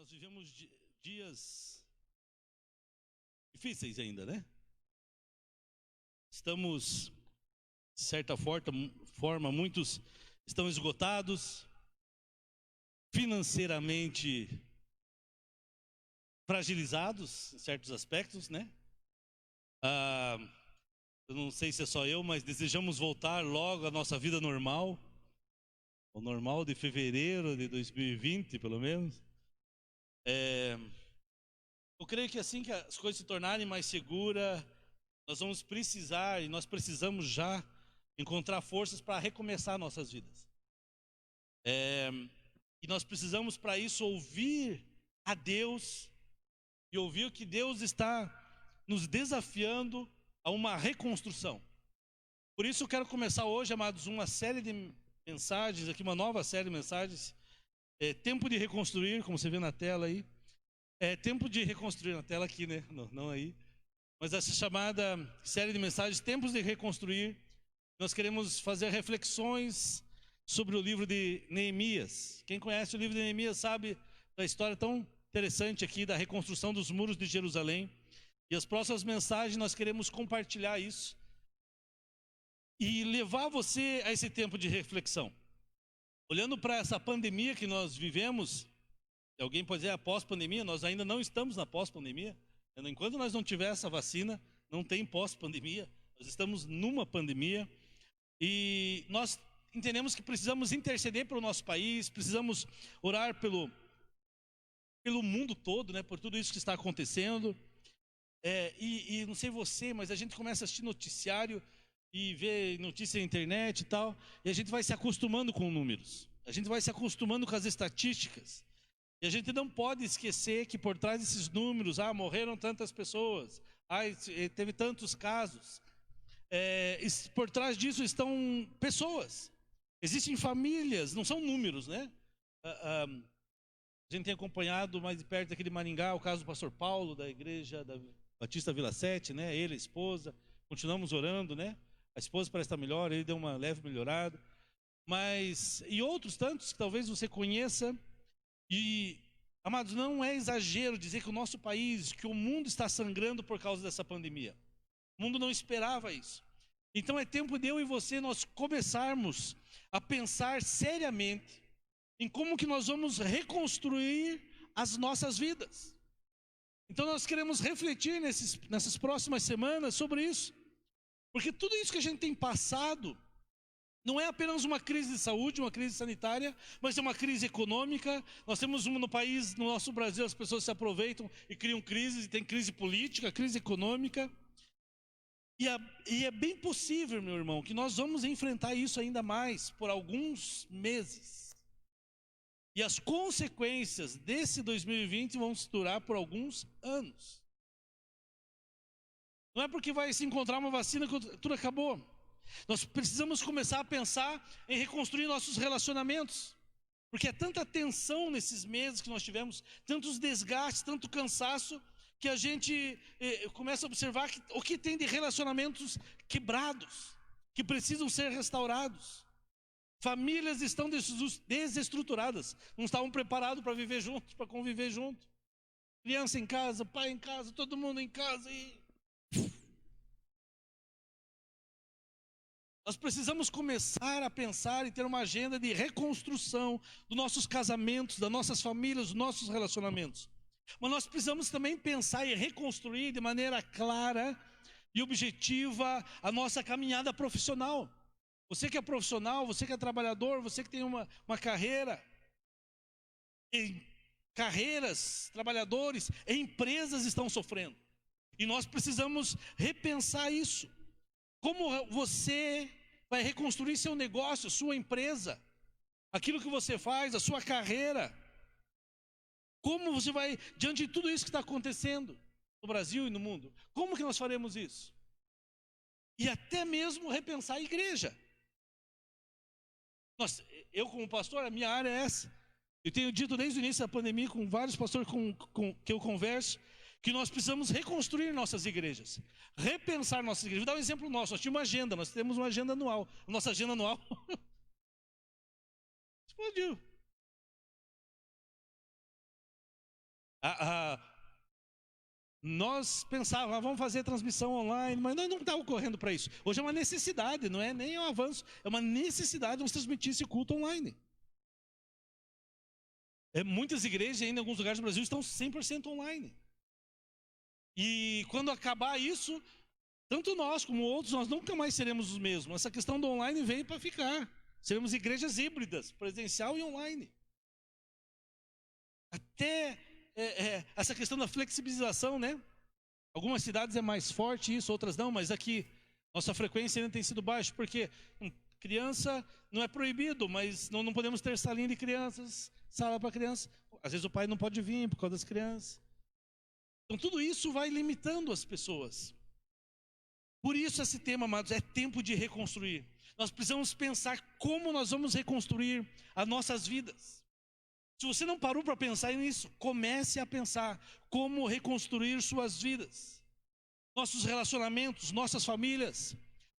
Nós vivemos dias difíceis ainda, né? Estamos, de certa forma, muitos estão esgotados, financeiramente fragilizados em certos aspectos, né? Eu não sei se é só eu, mas desejamos voltar logo à nossa vida normal, o normal de fevereiro de 2020, pelo menos. Eu creio que assim que as coisas se tornarem mais seguras, nós vamos precisar, e nós precisamos já encontrar forças para recomeçar nossas vidas. E nós precisamos para isso ouvir a Deus e ouvir o que Deus está nos desafiando a uma reconstrução. Por isso eu quero começar hoje, amados, uma série de mensagens aqui, uma nova série de mensagens. Tempo de reconstruir, como você vê na tela aí. Tempo de reconstruir na tela aqui, né? Não aí. Mas essa chamada série de mensagens, Tempos de Reconstruir, nós queremos fazer reflexões sobre o livro de Neemias. Quem conhece o livro de Neemias sabe da história tão interessante aqui da reconstrução dos muros de Jerusalém. E as próximas mensagens nós queremos compartilhar isso e levar você a esse tempo de reflexão. Olhando para essa pandemia que nós vivemos, alguém pode dizer, pós-pandemia, nós ainda não estamos na pós-pandemia. Enquanto nós não tiver essa vacina, não tem pós-pandemia. Nós estamos numa pandemia e nós entendemos que precisamos interceder pelo nosso país, precisamos orar pelo mundo todo, né, por tudo isso que está acontecendo. E não sei você, mas a gente começa a assistir noticiário e ver notícia na internet e tal, e a gente vai se acostumando com números, a gente vai se acostumando com as estatísticas. E a gente não pode esquecer que por trás desses números, morreram tantas pessoas, teve tantos casos. Por trás disso estão pessoas, existem famílias, não são números, né? A gente tem acompanhado mais de perto aqui de Maringá o caso do pastor Paulo, da igreja da Batista Vila 7, né? Ele, a esposa, continuamos orando, né? A esposa parece estar melhor, ele deu uma leve melhorada. E outros tantos que talvez você conheça. E, amados, não é exagero dizer que o nosso país, que o mundo está sangrando por causa dessa pandemia. O mundo não esperava isso. Então é tempo de eu e você nós começarmos a pensar seriamente em como que nós vamos reconstruir as nossas vidas. Então nós queremos refletir nessas próximas semanas sobre isso. Porque tudo isso que a gente tem passado não é apenas uma crise de saúde, uma crise sanitária, mas é uma crise econômica. Nós temos no país, no nosso Brasil, as pessoas se aproveitam e criam crises, e tem crise política, crise econômica. E é bem possível, meu irmão, que nós vamos enfrentar isso ainda mais por alguns meses. E as consequências desse 2020 vão se durar por alguns anos. Não é porque vai se encontrar uma vacina que tudo acabou. Nós precisamos começar a pensar em reconstruir nossos relacionamentos. Porque é tanta tensão nesses meses que nós tivemos, tantos desgastes, tanto cansaço, que a gente começa a observar o que tem de relacionamentos quebrados, que precisam ser restaurados. Famílias estão desestruturadas, não estavam preparados para viver juntos, para conviver junto. Criança em casa, pai em casa, todo mundo em casa e... Nós precisamos começar a pensar e ter uma agenda de reconstrução dos nossos casamentos, das nossas famílias, dos nossos relacionamentos. Mas nós precisamos também pensar e reconstruir de maneira clara e objetiva a nossa caminhada profissional. Você que é profissional, você que é trabalhador, você que tem uma carreira, em carreiras, trabalhadores, empresas estão sofrendo. E nós precisamos repensar isso. Como você vai reconstruir seu negócio, sua empresa, aquilo que você faz, a sua carreira? Como você vai, diante de tudo isso que está acontecendo no Brasil e no mundo, como que nós faremos isso? E até mesmo repensar a igreja. Eu como pastor, a minha área é essa. Eu tenho dito desde o início da pandemia com vários pastores que eu converso, que nós precisamos reconstruir nossas igrejas, repensar nossas igrejas. Vou dar um exemplo nosso, nós tínhamos uma agenda, nós temos uma agenda anual. Nossa agenda anual explodiu. Nós pensávamos, vamos fazer transmissão online, mas nós não estávamos correndo para isso. Hoje é uma necessidade, não é nem um avanço, é uma necessidade de transmitir esse culto online. Muitas igrejas ainda em alguns lugares do Brasil estão 100% online. E quando acabar isso, tanto nós como outros, nós nunca mais seremos os mesmos. Essa questão do online veio para ficar. Seremos igrejas híbridas, presencial e online. Até essa questão da flexibilização, né? Algumas cidades é mais forte isso, outras não, mas aqui nossa frequência ainda tem sido baixa, porque criança não é proibido, mas não podemos ter salinha de crianças, sala para crianças. Às vezes o pai não pode vir por causa das crianças. Então tudo isso vai limitando as pessoas. Por isso esse tema, amados, é tempo de reconstruir. Nós precisamos pensar como nós vamos reconstruir as nossas vidas. Se você não parou para pensar nisso, comece a pensar como reconstruir suas vidas. Nossos relacionamentos, nossas famílias,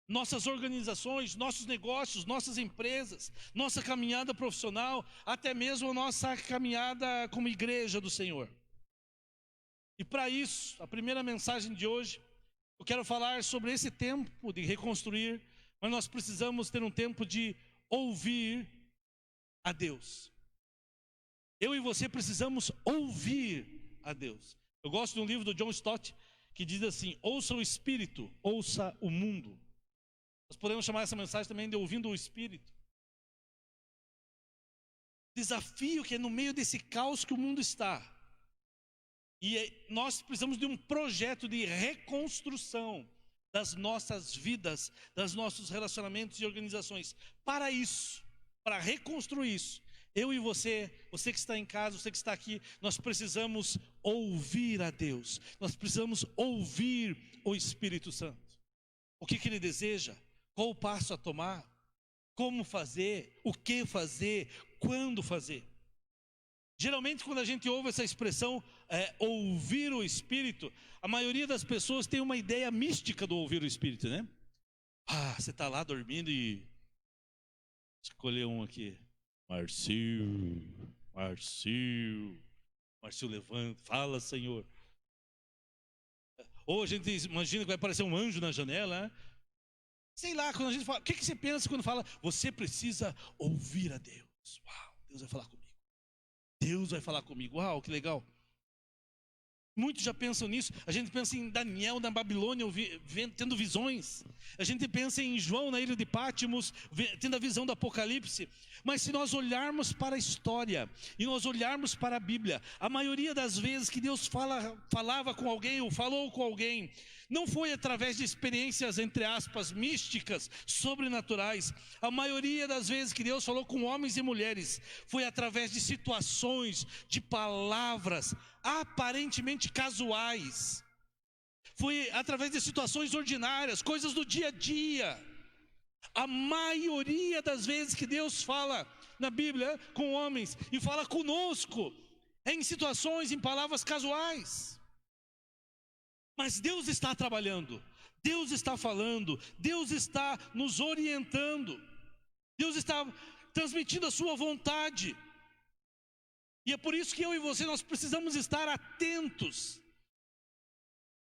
nossas organizações, nossos negócios, nossas empresas, nossa caminhada profissional, até mesmo a nossa caminhada como igreja do Senhor. E para isso, a primeira mensagem de hoje, eu quero falar sobre esse tempo de reconstruir, mas nós precisamos ter um tempo de ouvir a Deus. Eu e você precisamos ouvir a Deus. Eu gosto de um livro do John Stott que diz assim: ouça o Espírito, ouça o mundo. Nós podemos chamar essa mensagem também de ouvindo o Espírito. Desafio que é no meio desse caos que o mundo está. E nós precisamos de um projeto de reconstrução das nossas vidas, dos nossos relacionamentos e organizações. Para isso, para reconstruir isso, eu e você que está em casa, você que está aqui, nós precisamos ouvir a Deus. Nós precisamos ouvir o Espírito Santo. O que Ele deseja? Qual o passo a tomar? Como fazer? O que fazer? Quando fazer? Geralmente quando a gente ouve essa expressão, ouvir o Espírito, a maioria das pessoas tem uma ideia mística do ouvir o Espírito, né? Você está lá dormindo e... escolher um aqui. Marcio levanta, fala, Senhor. Ou a gente imagina que vai aparecer um anjo na janela, né? Sei lá, quando a gente fala, o que você pensa quando fala, você precisa ouvir a Deus? Uau, Deus vai falar comigo. Deus vai falar comigo, uau, que legal. Muitos já pensam nisso. A gente pensa em Daniel na Babilônia tendo visões. A gente pensa em João na ilha de Pátimos tendo a visão do Apocalipse. Mas se nós olharmos para a história e nós olharmos para a Bíblia, a maioria das vezes que Deus falava com alguém ou falou com alguém, não foi através de experiências, entre aspas, místicas, sobrenaturais. A maioria das vezes que Deus falou com homens e mulheres foi através de situações, de palavras aparentemente casuais. Foi através de situações ordinárias, coisas do dia a dia. A maioria das vezes que Deus fala na Bíblia com homens e fala conosco é em situações, em palavras casuais. Mas Deus está trabalhando, Deus está falando, Deus está nos orientando, Deus está transmitindo a sua vontade. E é por isso que eu e você, nós precisamos estar atentos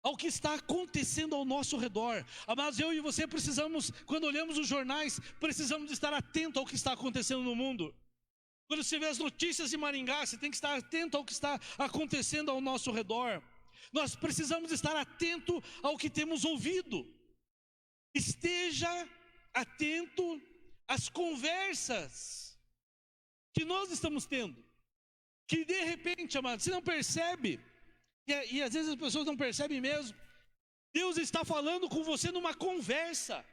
ao que está acontecendo ao nosso redor. Mas eu e você precisamos, quando olhamos os jornais, precisamos estar atentos ao que está acontecendo no mundo. Quando você vê as notícias de Maringá, você tem que estar atento ao que está acontecendo ao nosso redor. Nós precisamos estar atento ao que temos ouvido. Esteja atento às conversas que nós estamos tendo. Que de repente, amado, você não percebe, e às vezes as pessoas não percebem mesmo, Deus está falando com você numa conversa.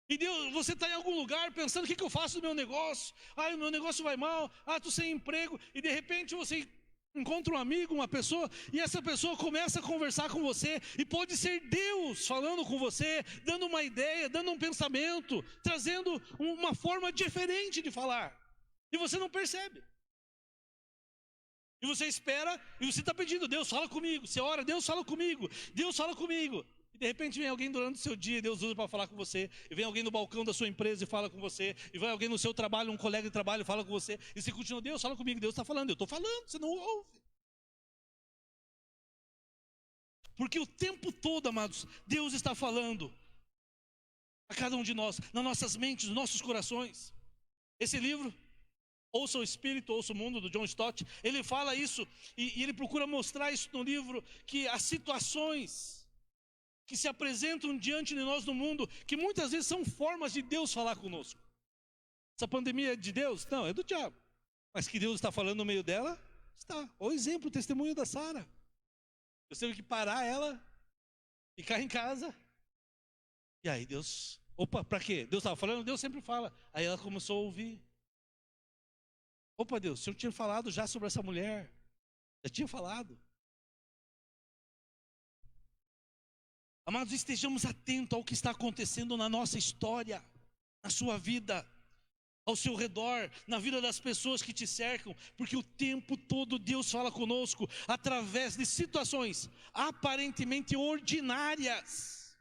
E Deus, você está em algum lugar pensando, o que eu faço no meu negócio? O meu negócio vai mal, estou sem emprego. E de repente você encontra um amigo, uma pessoa, e essa pessoa começa a conversar com você, e pode ser Deus falando com você, dando uma ideia, dando um pensamento, trazendo uma forma diferente de falar. E você não percebe. E você espera, e você está pedindo, Deus fala comigo. Você ora, Deus fala comigo, Deus fala comigo. E de repente vem alguém durante o seu dia, Deus usa para falar com você. E vem alguém no balcão da sua empresa e fala com você. E vem alguém no seu trabalho, um colega de trabalho, fala com você. E você continua, Deus fala comigo, Deus está falando. Eu estou falando, você não ouve. Porque o tempo todo, amados, Deus está falando a cada um de nós, nas nossas mentes, nos nossos corações. Esse livro, Ouça o Espírito, Ouça o Mundo, do John Stott, ele fala isso, e ele procura mostrar isso no livro, que as situações que se apresentam diante de nós no mundo, que muitas vezes são formas de Deus falar conosco. Essa pandemia é de Deus? Não, é do diabo. Mas que Deus está falando no meio dela? Está. O exemplo, o testemunho da Sara. Eu tive que parar ela, ficar em casa. E aí Deus, opa, para quê? Deus estava falando? Deus sempre fala. Aí ela começou a ouvir. Opa, Deus, o Senhor tinha falado já sobre essa mulher. Já tinha falado. Amados, estejamos atentos ao que está acontecendo na nossa história, na sua vida, ao seu redor, na vida das pessoas que te cercam, porque o tempo todo Deus fala conosco através de situações aparentemente ordinárias.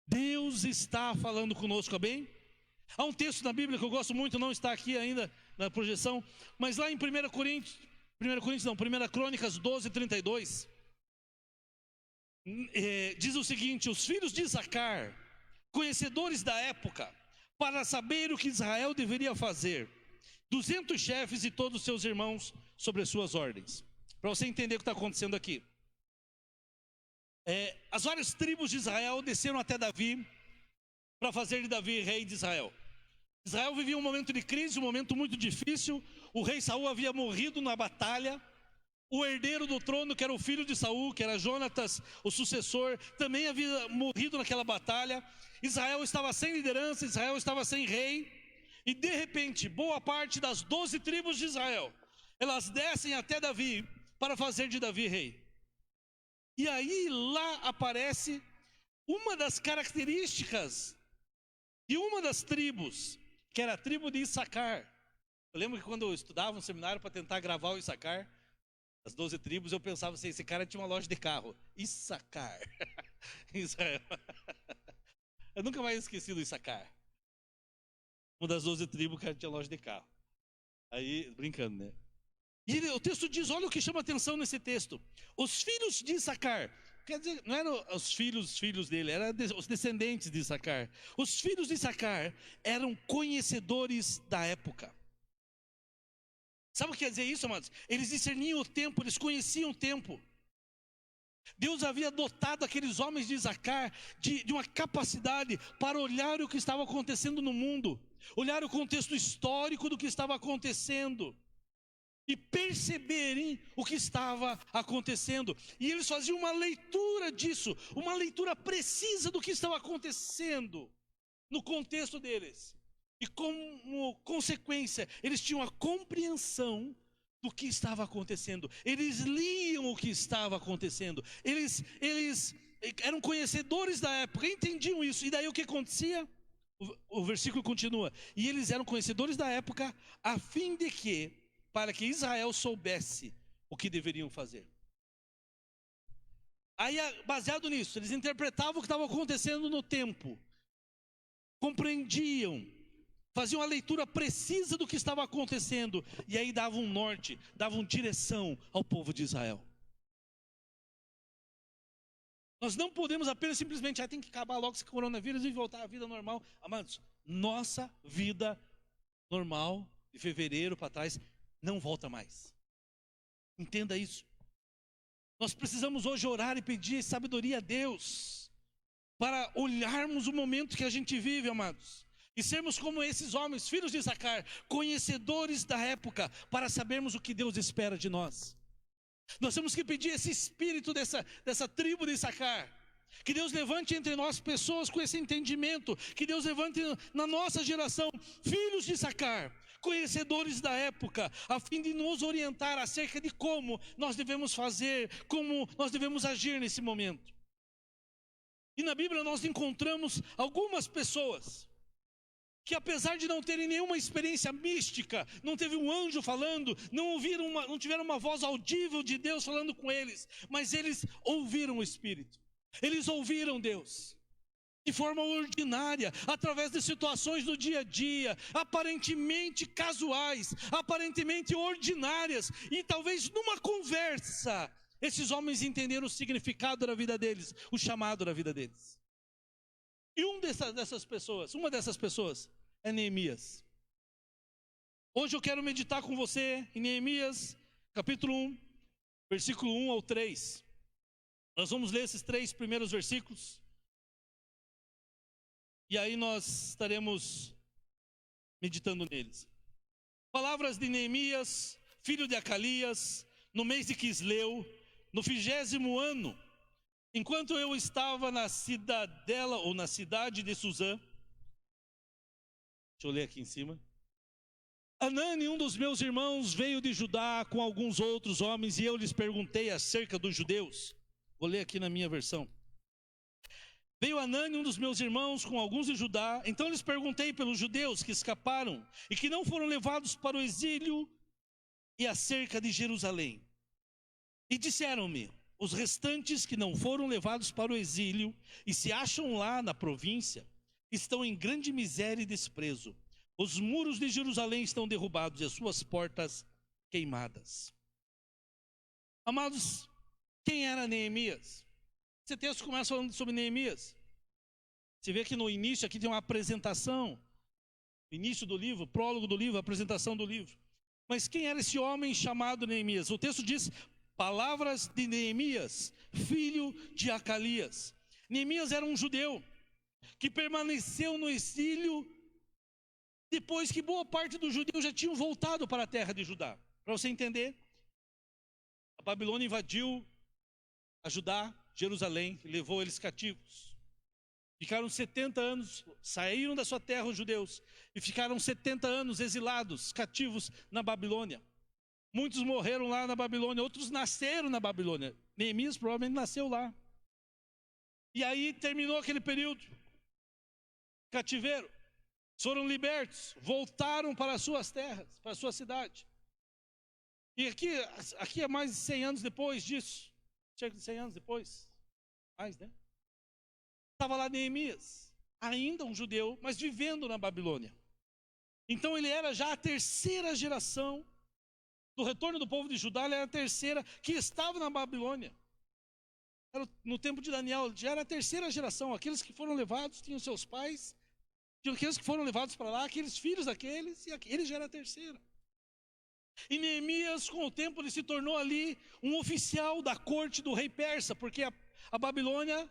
Deus está falando conosco, amém? Há um texto na Bíblia que eu gosto muito, não está aqui ainda na projeção, mas lá em 1 Crônicas 12, 32, diz o seguinte: os filhos de Isacar, conhecedores da época, para saber o que Israel deveria fazer, 200 chefes e todos os seus irmãos sobre as suas ordens. Para você entender o que está acontecendo aqui, as várias tribos de Israel desceram até Davi, para fazer de Davi rei de Israel. Israel vivia um momento de crise, um momento muito difícil. O rei Saul havia morrido na batalha. O herdeiro do trono, que era o filho de Saul, que era Jonatas, o sucessor, também havia morrido naquela batalha. Israel estava sem liderança, Israel estava sem rei. E de repente, boa parte das 12 tribos de Israel, elas descem até Davi para fazer de Davi rei. E aí lá aparece uma das características de uma das tribos, que era a tribo de Issacar. Eu lembro que quando eu estudava no seminário para tentar gravar o Issacar, as 12 tribos, eu pensava assim, esse cara tinha uma loja de carro. Issacar. Israel. Eu nunca mais esqueci do Issacar. Uma das 12 tribos, o cara tinha loja de carro. Aí, brincando, né? E o texto diz, olha o que chama atenção nesse texto. Os filhos de Issacar, quer dizer, não eram os filhos dele, eram os descendentes de Issacar. Os filhos de Issacar eram conhecedores da época. Sabe o que quer dizer isso, amados? Eles discerniam o tempo, eles conheciam o tempo. Deus havia dotado aqueles homens de Issacar de uma capacidade para olhar o que estava acontecendo no mundo, olhar o contexto histórico do que estava acontecendo e perceberem o que estava acontecendo. E eles faziam uma leitura disso, uma leitura precisa do que estava acontecendo no contexto deles. E como consequência, eles tinham a compreensão do que estava acontecendo. Eles liam o que estava acontecendo. Eles eram conhecedores da época, entendiam isso. E daí o que acontecia? O versículo continua. E eles eram conhecedores da época, a fim de que, para que Israel soubesse o que deveriam fazer. Aí, baseado nisso, eles interpretavam o que estava acontecendo no tempo. Compreendiam. Faziam a leitura precisa do que estava acontecendo. E aí davam um norte, davam direção ao povo de Israel. Nós não podemos apenas simplesmente, tem que acabar logo esse coronavírus e voltar à vida normal. Amados, nossa vida normal, de fevereiro para trás, não volta mais. Entenda isso. Nós precisamos hoje orar e pedir sabedoria a Deus, para olharmos o momento que a gente vive, amados. E sermos como esses homens, filhos de Issacar, conhecedores da época, para sabermos o que Deus espera de nós. Nós temos que pedir esse espírito dessa tribo de Issacar, que Deus levante entre nós pessoas com esse entendimento, que Deus levante na nossa geração filhos de Issacar, conhecedores da época, a fim de nos orientar acerca de como nós devemos fazer, como nós devemos agir nesse momento. E na Bíblia nós encontramos algumas pessoas que, apesar de não terem nenhuma experiência mística, não teve um anjo falando, não tiveram uma voz audível de Deus falando com eles, mas eles ouviram o Espírito, eles ouviram Deus, de forma ordinária, através de situações do dia a dia, aparentemente casuais, aparentemente ordinárias, e talvez numa conversa, Esses homens entenderam o significado da vida deles, o chamado da vida deles. E uma dessas pessoas é Neemias. Hoje eu quero meditar com você em Neemias, capítulo 1, versículo 1 ao 3. Nós vamos ler esses 3 primeiros versículos. E aí nós estaremos meditando neles. Palavras de Neemias, filho de Acalias, no mês de Quisleu, no 50º ano, enquanto eu estava na cidadela, ou na cidade de Suzã. Deixa eu ler aqui em cima. Anani, um dos meus irmãos, veio de Judá com alguns outros homens, e eu lhes perguntei acerca dos judeus. Vou ler aqui na minha versão. Veio Anani, um dos meus irmãos, com alguns de Judá. Então lhes perguntei pelos judeus que escaparam e que não foram levados para o exílio, e acerca de Jerusalém. E disseram-me: os restantes que não foram levados para o exílio e se acham lá na província, estão em grande miséria e desprezo. Os muros de Jerusalém estão derrubados e as suas portas queimadas. Amados, quem era Neemias? Esse texto começa falando sobre Neemias. Você vê que no início aqui tem uma apresentação. Início do livro, prólogo do livro, apresentação do livro. Mas quem era esse homem chamado Neemias? O texto diz: palavras de Neemias, filho de Acalias. Neemias era um judeu que permaneceu no exílio depois que boa parte dos judeus já tinham voltado para a terra de Judá. Para você entender, a Babilônia invadiu a Judá, Jerusalém, e levou eles cativos. Ficaram 70 anos, saíram da sua terra os judeus, e ficaram 70 anos exilados, cativos na Babilônia. Muitos morreram lá na Babilônia, outros nasceram na Babilônia. Neemias provavelmente nasceu lá. E aí terminou aquele período, cativeiro. Foram libertos, voltaram para as suas terras, para a sua cidade. E aqui é mais de 100 anos depois disso, cerca de 100 anos depois, mais, né? Estava lá Neemias, ainda um judeu, mas vivendo na Babilônia. Então ele era já a terceira geração do retorno do povo de Judá, ele era a terceira que estava na Babilônia. No tempo de Daniel, já era a terceira geração, aqueles que foram levados tinham seus pais, tinham aqueles que foram levados para lá, aqueles filhos daqueles, e ele já era a terceira. E Neemias, com o tempo, ele se tornou ali um oficial da corte do rei persa, porque a Babilônia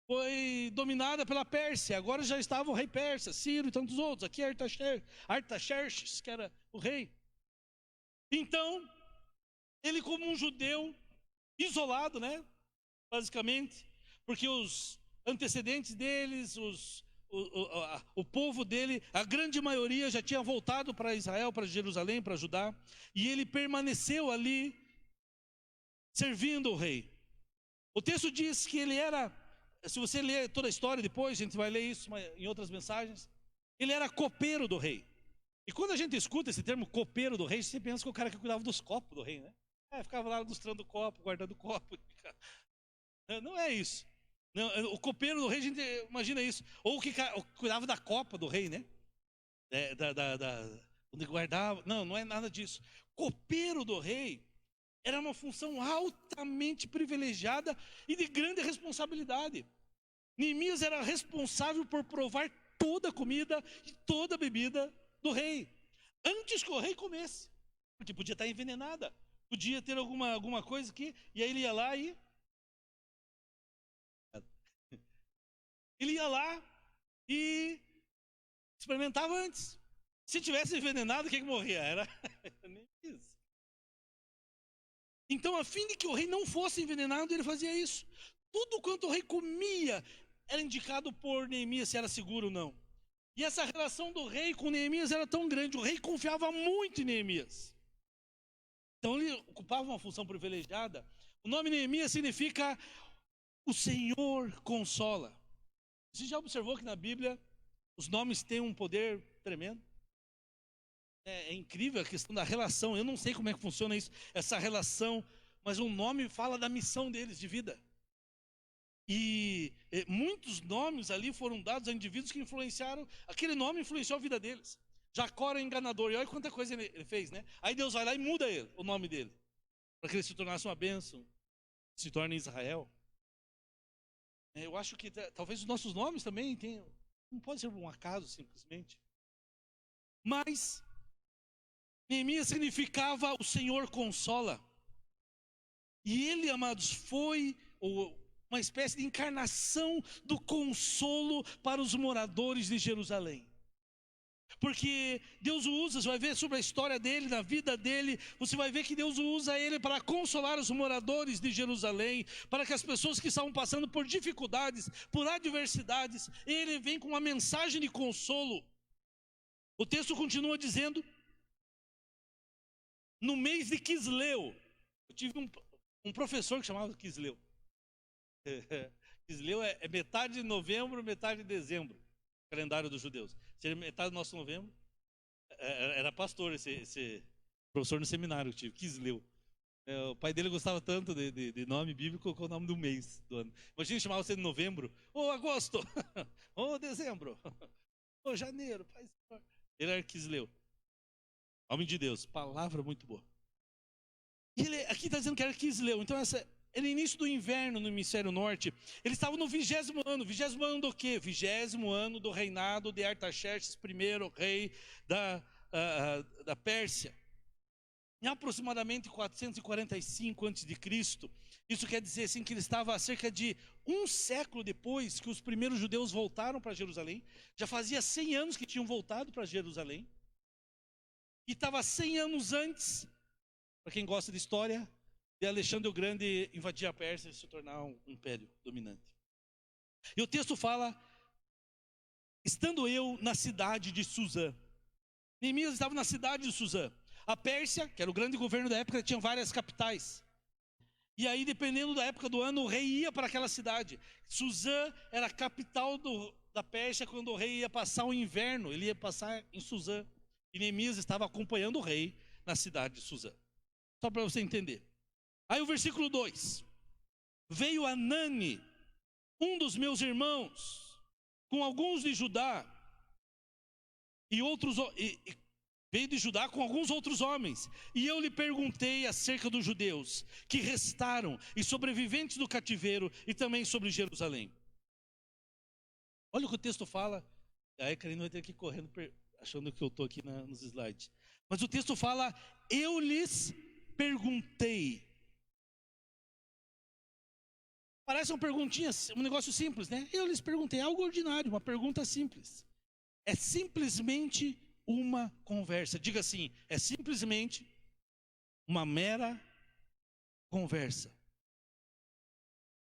foi dominada pela Pérsia, agora já estava o rei persa, Ciro e tantos outros, aqui é Artaxerxes, que era o rei. Então, ele como um judeu isolado, né, basicamente, porque os antecedentes deles, o povo dele, a grande maioria já tinha voltado para Israel, para Jerusalém, para Judá, e ele permaneceu ali, servindo o rei. O texto diz que ele era, se você ler toda a história depois, a gente vai ler isso em outras mensagens, ele era copeiro do rei. E quando a gente escuta esse termo copeiro do rei, você pensa que o cara que cuidava dos copos do rei, né? Ficava lá ilustrando o copo, guardando o copo. Não é isso. Não, o copeiro do rei, a gente imagina isso. Ou que cuidava da copa do rei, né? Onde guardava. Não é nada disso. Copeiro do rei era uma função altamente privilegiada e de grande responsabilidade. Neemias era responsável por provar toda a comida e toda a bebida do rei, antes que o rei comesse, porque podia estar envenenada, podia ter alguma coisa aqui, e aí ele ia lá e experimentava antes. Se tivesse envenenado, quem que morria? Era Neemias. Então, a fim de que o rei não fosse envenenado, ele fazia isso. Tudo quanto o rei comia era indicado por Neemias se era seguro ou não. E essa relação do rei com Neemias era tão grande, o rei confiava muito em Neemias. Então ele ocupava uma função privilegiada. O nome Neemias significa o Senhor consola. Você já observou que na Bíblia os nomes têm um poder tremendo? É incrível a questão da relação. Eu não sei como é que funciona isso, essa relação, mas o nome fala da missão deles de vida. E muitos nomes ali foram dados a indivíduos que influenciaram, aquele nome influenciou a vida deles. Jacó era enganador, e olha quanta coisa ele fez, né? Aí Deus vai lá e muda o nome dele, para que ele se tornasse uma bênção. se torna Israel. Eu acho que talvez os nossos nomes também tenham, não pode ser um acaso simplesmente. Mas Neemias significava o Senhor consola. E ele, amados, foi uma espécie de encarnação do consolo para os moradores de Jerusalém. Porque Deus o usa, você vai ver sobre a história dele, na vida dele, você vai ver que Deus o usa ele para consolar os moradores de Jerusalém, para que as pessoas que estavam passando por dificuldades, por adversidades, ele vem com uma mensagem de consolo. O texto continua dizendo, no mês de Quisleu, eu tive um professor que chamava Quisleu. Quisleu é metade de novembro, metade de dezembro, o calendário dos judeus. Seria metade do nosso novembro. Era pastor esse professor no seminário que tive, Quisleu. O pai dele gostava tanto de nome bíblico, colocou o nome do mês do ano. Imagina chamar você de novembro, ou agosto, ou dezembro, ou janeiro. Ele era Quisleu. Homem de Deus, palavra muito boa. E ele aqui está dizendo que era Quisleu. Então era início do inverno no hemisfério norte. Ele estava no 20º ano. 20º ano do quê? 20º ano do reinado de Artaxerxes I, rei da Pérsia. Em aproximadamente 445 a.C., isso quer dizer assim, que ele estava há cerca de um século depois que os primeiros judeus voltaram para Jerusalém. Já fazia 100 anos que tinham voltado para Jerusalém. E estava 100 anos antes, para quem gosta de história, de Alexandre o Grande invadir a Pérsia e se tornar um império dominante. E o texto fala, estando eu na cidade de Suzã. Neemias estava na cidade de Suzã. A Pérsia, que era o grande governo da época, tinha várias capitais. E aí, dependendo da época do ano, o rei ia para aquela cidade. Suzã era a capital da Pérsia. Quando o rei ia passar o inverno, ele ia passar em Suzã. E Neemias estava acompanhando o rei na cidade de Suzã. Só para você entender. Aí o versículo 2. Veio Anani, um dos meus irmãos, com alguns de Judá, veio de Judá com alguns outros homens. E eu lhe perguntei acerca dos judeus que restaram e sobreviventes do cativeiro e também sobre Jerusalém. Olha o que o texto fala. Aí a Karine vai ter que ir correndo, achando que eu estou aqui nos slides. Mas o texto fala, eu lhes perguntei. Parece uma perguntinha, um negócio simples, né? Eu lhes perguntei, algo ordinário, uma pergunta simples. É simplesmente uma conversa. Diga assim, é simplesmente uma mera conversa.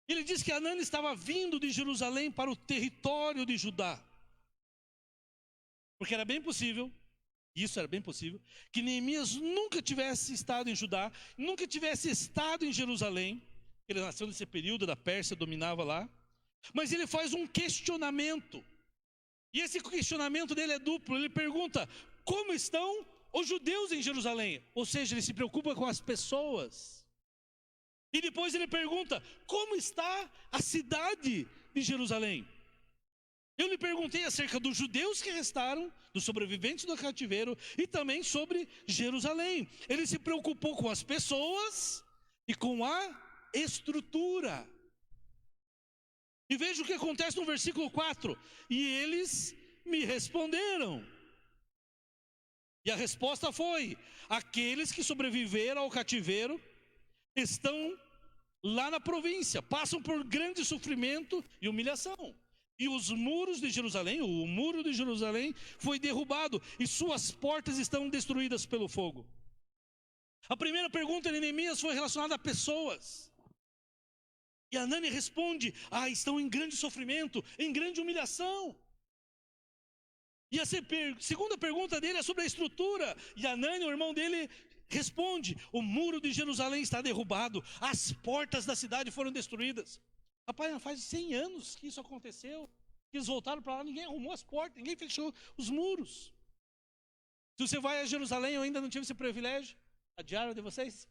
Ele diz que Anani estava vindo de Jerusalém para o território de Judá. Porque era bem possível, isso era bem possível, que Neemias nunca tivesse estado em Judá, nunca tivesse estado em Jerusalém. Ele nasceu nesse período, da Pérsia dominava lá. Mas ele faz um questionamento. E esse questionamento dele é duplo. Ele pergunta, como estão os judeus em Jerusalém? Ou seja, ele se preocupa com as pessoas. E depois ele pergunta, como está a cidade de Jerusalém? Eu lhe perguntei acerca dos judeus que restaram, dos sobreviventes do cativeiro, e também sobre Jerusalém. Ele se preocupou com as pessoas e com a estrutura. E veja o que acontece no versículo 4. E eles me responderam. E a resposta foi, aqueles que sobreviveram ao cativeiro estão lá na província, passam por grande sofrimento e humilhação. E os muros de Jerusalém, o muro de Jerusalém foi derrubado e suas portas estão destruídas pelo fogo. A primeira pergunta de Neemias foi relacionada a pessoas. E Anani responde, estão em grande sofrimento, em grande humilhação. E a segunda pergunta dele é sobre a estrutura. E Anani, o irmão dele, responde, o muro de Jerusalém está derrubado, as portas da cidade foram destruídas. Rapaz, faz 100 anos que isso aconteceu, que eles voltaram para lá, ninguém arrumou as portas, ninguém fechou os muros. Se você vai a Jerusalém, eu ainda não tive esse privilégio, a diária de vocês.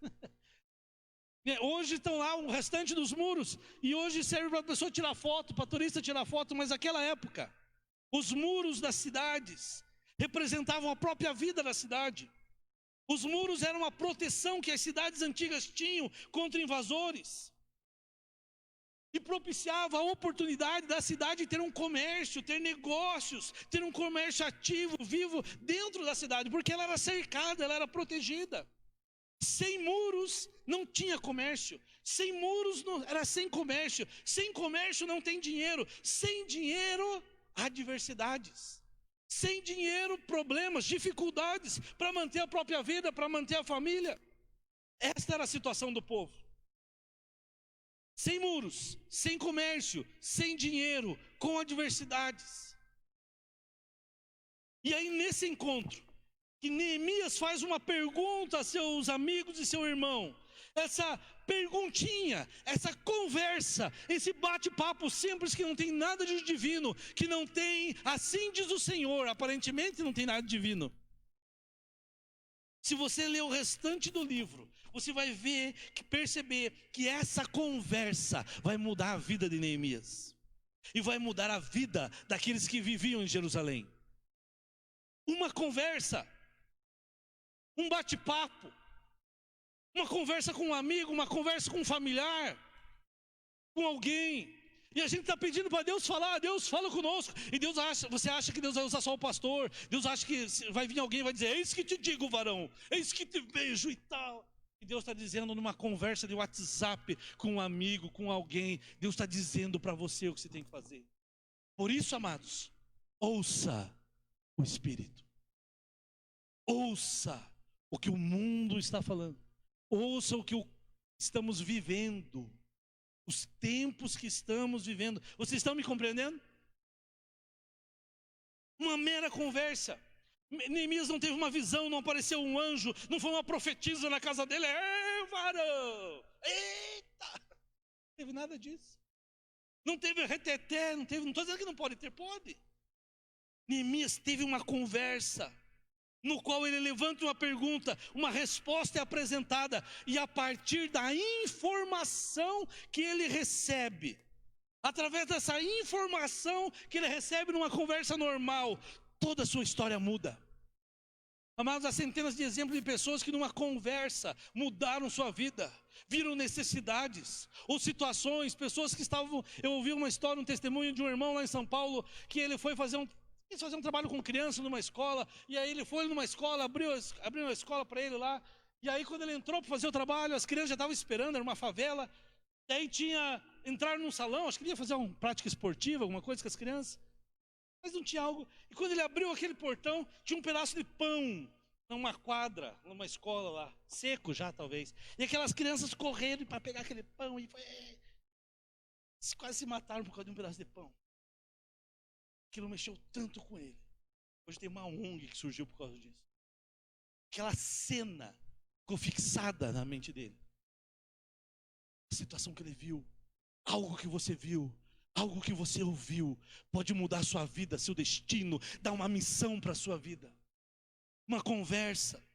Hoje estão lá o restante dos muros, e hoje serve para a pessoa tirar foto, para turista tirar foto, mas naquela época, os muros das cidades representavam a própria vida da cidade. Os muros eram uma proteção que as cidades antigas tinham contra invasores. e propiciava a oportunidade da cidade ter um comércio, ter negócios, ter um comércio ativo, vivo dentro da cidade, porque ela era cercada, ela era protegida. Sem muros não tinha comércio, sem muros não, era sem comércio não tem dinheiro, sem dinheiro adversidades, sem dinheiro problemas, dificuldades para manter a própria vida, para manter a família. Esta era a situação do povo. Sem muros, sem comércio, sem dinheiro, com adversidades. E aí nesse encontro, que Neemias faz uma pergunta a seus amigos e seu irmão, essa perguntinha, essa conversa, esse bate-papo simples que não tem nada de divino, que não tem, assim diz o Senhor, aparentemente não tem nada de divino. Se você ler o restante do livro, você vai perceber que essa conversa vai mudar a vida de Neemias. E vai mudar a vida daqueles que viviam em Jerusalém. Uma conversa, um bate-papo, uma conversa com um amigo, uma conversa com um familiar, com alguém. E a gente está pedindo para Deus falar, Deus fala conosco. E você acha que Deus vai usar só o pastor? Deus acha que vai vir alguém e vai dizer, eis que te digo, varão, eis que te vejo e tal. E Deus está dizendo numa conversa de WhatsApp com um amigo, com alguém, Deus está dizendo para você o que você tem que fazer. Por isso, amados, ouça o Espírito. Ouça o que o mundo está falando. Ouça o que estamos vivendo. Os tempos que estamos vivendo. Vocês estão me compreendendo? Uma mera conversa. Neemias não teve uma visão, não apareceu um anjo, não foi uma profetisa na casa dele. Varão! Eita! Não teve nada disso. Não teve reteté, não estou dizendo que não pode ter, pode. Neemias teve uma conversa, no qual ele levanta uma pergunta, uma resposta é apresentada, e a partir da informação que ele recebe, através dessa informação que ele recebe numa conversa normal, toda a sua história muda. Amados, há centenas de exemplos de pessoas que numa conversa mudaram sua vida, viram necessidades ou situações, pessoas que estavam... Eu ouvi uma história, um testemunho de um irmão lá em São Paulo, que ele foi fazer um trabalho com criança numa escola, e aí ele foi numa escola, abriu uma escola para ele lá, e aí quando ele entrou para fazer o trabalho, as crianças já estavam esperando, era uma favela, e aí entraram num salão, acho que ia fazer uma prática esportiva, alguma coisa com as crianças, mas não tinha algo, e quando ele abriu aquele portão, tinha um pedaço de pão, numa quadra, numa escola lá, seco já talvez, e aquelas crianças correndo para pegar aquele pão, e quase se mataram por causa de um pedaço de pão. Aquilo mexeu tanto com ele. Hoje tem uma ONG que surgiu por causa disso. Aquela cena ficou fixada na mente dele. A situação que ele viu, algo que você viu, algo que você ouviu, pode mudar a sua vida, seu destino, dar uma missão para a sua vida. Uma conversa.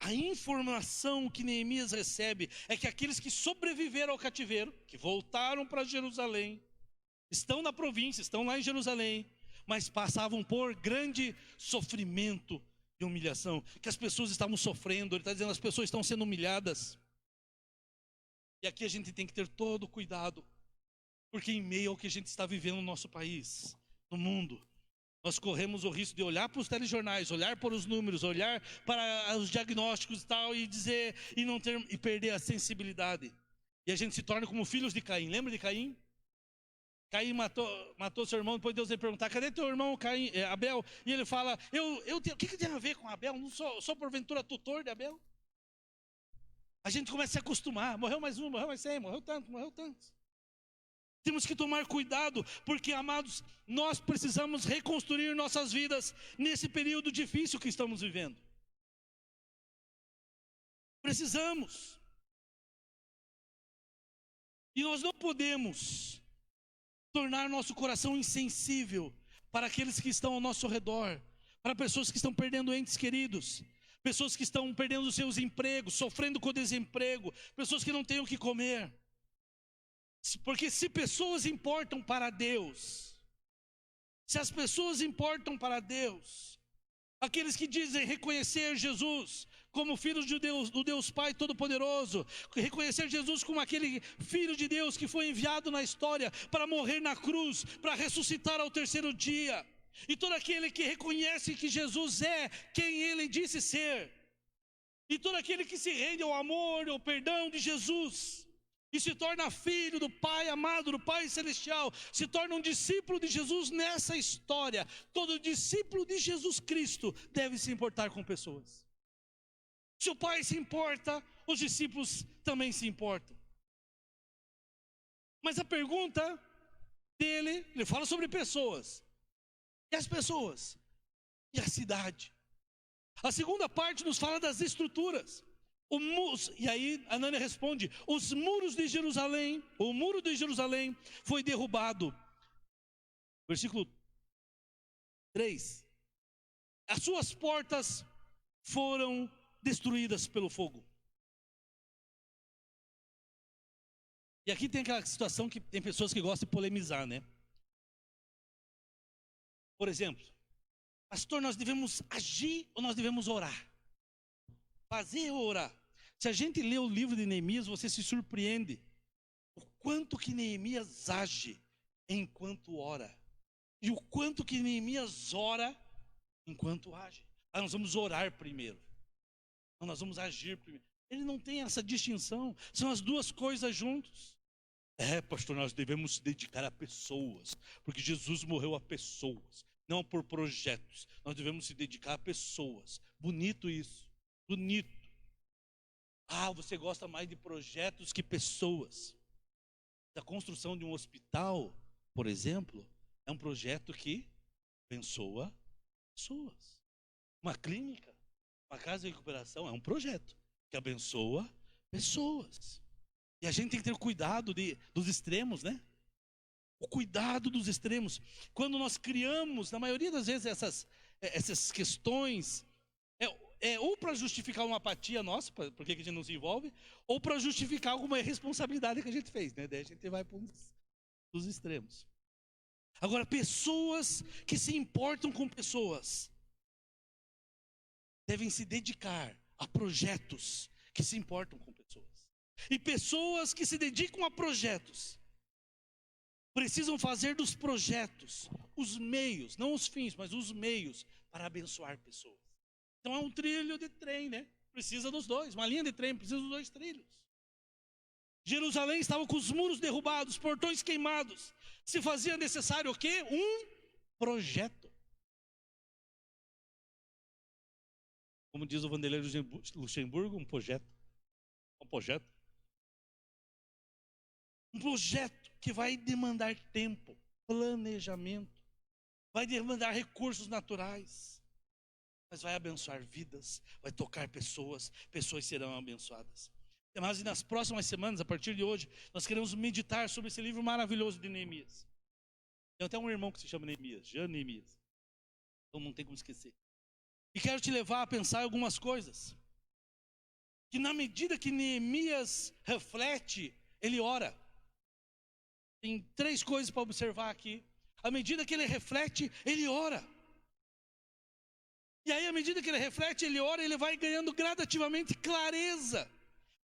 A informação que Neemias recebe é que aqueles que sobreviveram ao cativeiro, que voltaram para Jerusalém, estão na província, estão lá em Jerusalém, mas passavam por grande sofrimento e humilhação, que as pessoas estavam sofrendo. Ele está dizendo, as pessoas estão sendo humilhadas. E aqui a gente tem que ter todo cuidado, porque em meio ao que a gente está vivendo no nosso país, no mundo, nós corremos o risco de olhar para os telejornais, olhar para os números, olhar para os diagnósticos e tal, e dizer, e perder a sensibilidade. E a gente se torna como filhos de Caim. Lembra de Caim? Caim matou seu irmão, depois Deus veio perguntar, cadê teu irmão Caim, Abel? E ele fala, o que tem a ver com Abel? Não sou porventura tutor de Abel? A gente começa a se acostumar, morreu mais um, morreu mais 100, morreu tantos. Temos que tomar cuidado, porque, amados, nós precisamos reconstruir nossas vidas nesse período difícil que estamos vivendo. Precisamos. E nós não podemos tornar nosso coração insensível para aqueles que estão ao nosso redor, para pessoas que estão perdendo entes queridos, pessoas que estão perdendo seus empregos, sofrendo com o desemprego, pessoas que não têm o que comer. Porque se pessoas importam para Deus, se as pessoas importam para Deus, aqueles que dizem reconhecer Jesus como filhos de Deus, do Deus Pai Todo-Poderoso, reconhecer Jesus como aquele Filho de Deus que foi enviado na história para morrer na cruz, para ressuscitar ao terceiro dia. E todo aquele que reconhece que Jesus é quem Ele disse ser, e todo aquele que se rende ao amor, ao perdão de Jesus, e se torna filho do Pai amado, do Pai celestial, se torna um discípulo de Jesus nessa história. Todo discípulo de Jesus Cristo deve se importar com pessoas. Se o Pai se importa, os discípulos também se importam. Mas a pergunta dele, ele fala sobre pessoas. E as pessoas? E a cidade? A segunda parte nos fala das estruturas. E aí Anânia responde: os muros de Jerusalém, o muro de Jerusalém foi derrubado. Versículo 3. As suas portas foram destruídas pelo fogo. E aqui tem aquela situação que tem pessoas que gostam de polemizar, né? Por exemplo, pastor, nós devemos agir ou nós devemos orar? Fazer ou orar? Se a gente lê o livro de Neemias, você se surpreende o quanto que Neemias age enquanto ora, e o quanto que Neemias ora enquanto age. Nós vamos orar primeiro, nós vamos agir primeiro. Ele não tem essa distinção, são as duas coisas juntos. Pastor, nós devemos se dedicar a pessoas, porque Jesus morreu a pessoas, não por projetos. Nós devemos se dedicar a pessoas. Bonito isso, bonito. Você gosta mais de projetos que pessoas. A construção de um hospital, por exemplo, é um projeto que abençoa pessoas. Uma clínica, uma casa de recuperação é um projeto que abençoa pessoas. E a gente tem que ter cuidado dos extremos, né? O cuidado dos extremos. Quando nós criamos, na maioria das vezes, essas questões, ou para justificar uma apatia nossa, por que a gente não se envolve, ou para justificar alguma irresponsabilidade que a gente fez, né? Daí a gente vai para os extremos. Agora, pessoas que se importam com pessoas devem se dedicar a projetos que se importam com pessoas. E pessoas que se dedicam a projetos precisam fazer dos projetos os meios, não os fins, mas os meios para abençoar pessoas. Então é um trilho de trem, né? Precisa dos dois. Uma linha de trem precisa dos dois trilhos. Jerusalém estava com os muros derrubados, portões queimados. Se fazia necessário o quê? Um projeto. Como diz o Vanderlei Luxemburgo, um projeto. Um projeto. Um projeto que vai demandar tempo, planejamento, vai demandar recursos naturais, mas vai abençoar vidas, vai tocar pessoas, pessoas serão abençoadas. Mas nas próximas semanas, a partir de hoje, nós queremos meditar sobre esse livro maravilhoso de Neemias. Tem até um irmão que se chama Neemias, Jean Neemias, então não tem como esquecer. E quero te levar a pensar em algumas coisas, que na medida que Neemias reflete, ele ora. Tem 3 coisas para observar aqui. À medida que ele reflete, ele ora. E aí, à medida que ele reflete, ele ora, ele vai ganhando gradativamente clareza,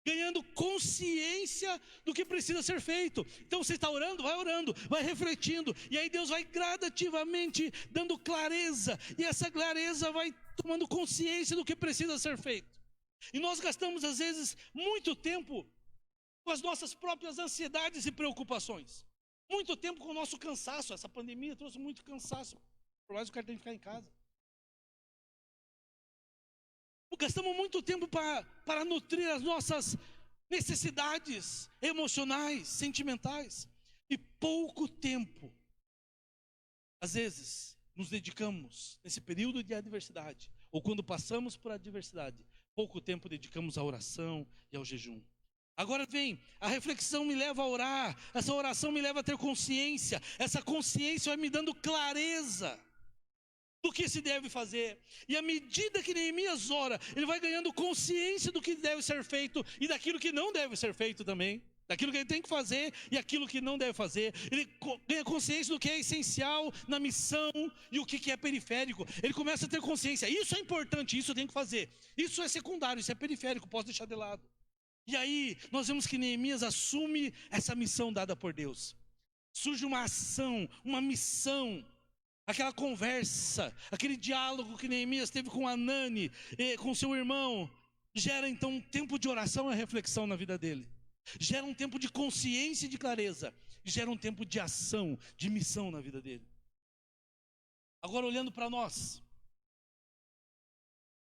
ganhando consciência do que precisa ser feito. Então você está orando, vai refletindo, e aí Deus vai gradativamente dando clareza, e essa clareza vai tomando consciência do que precisa ser feito. E nós gastamos às vezes muito tempo com as nossas próprias ansiedades e preocupações, muito tempo com o nosso cansaço. Essa pandemia trouxe muito cansaço, por mais que o cara tenha que ficar em casa. Gastamos muito tempo para nutrir as nossas necessidades emocionais, sentimentais, e pouco tempo, às vezes, nos dedicamos nesse período de adversidade, ou quando passamos por adversidade, pouco tempo dedicamos à oração e ao jejum. Agora vem, a reflexão me leva a orar, essa oração me leva a ter consciência, essa consciência vai me dando clareza do que se deve fazer. E à medida que Neemias ora, ele vai ganhando consciência do que deve ser feito e daquilo que não deve ser feito também. daquilo que ele tem que fazer e aquilo que não deve fazer. Ele ganha consciência do que é essencial na missão e o que é periférico. Ele começa a ter consciência, isso é importante, isso eu tenho que fazer. Isso é secundário, isso é periférico, posso deixar de lado. E aí nós vemos que Neemias assume essa missão dada por Deus. Surge uma ação, uma missão. Aquela conversa, aquele diálogo que Neemias teve com Anani, com seu irmão, gera então um tempo de oração e reflexão na vida dele. Gera um tempo de consciência e de clareza. Gera um tempo de ação, de missão na vida dele. Agora olhando para nós,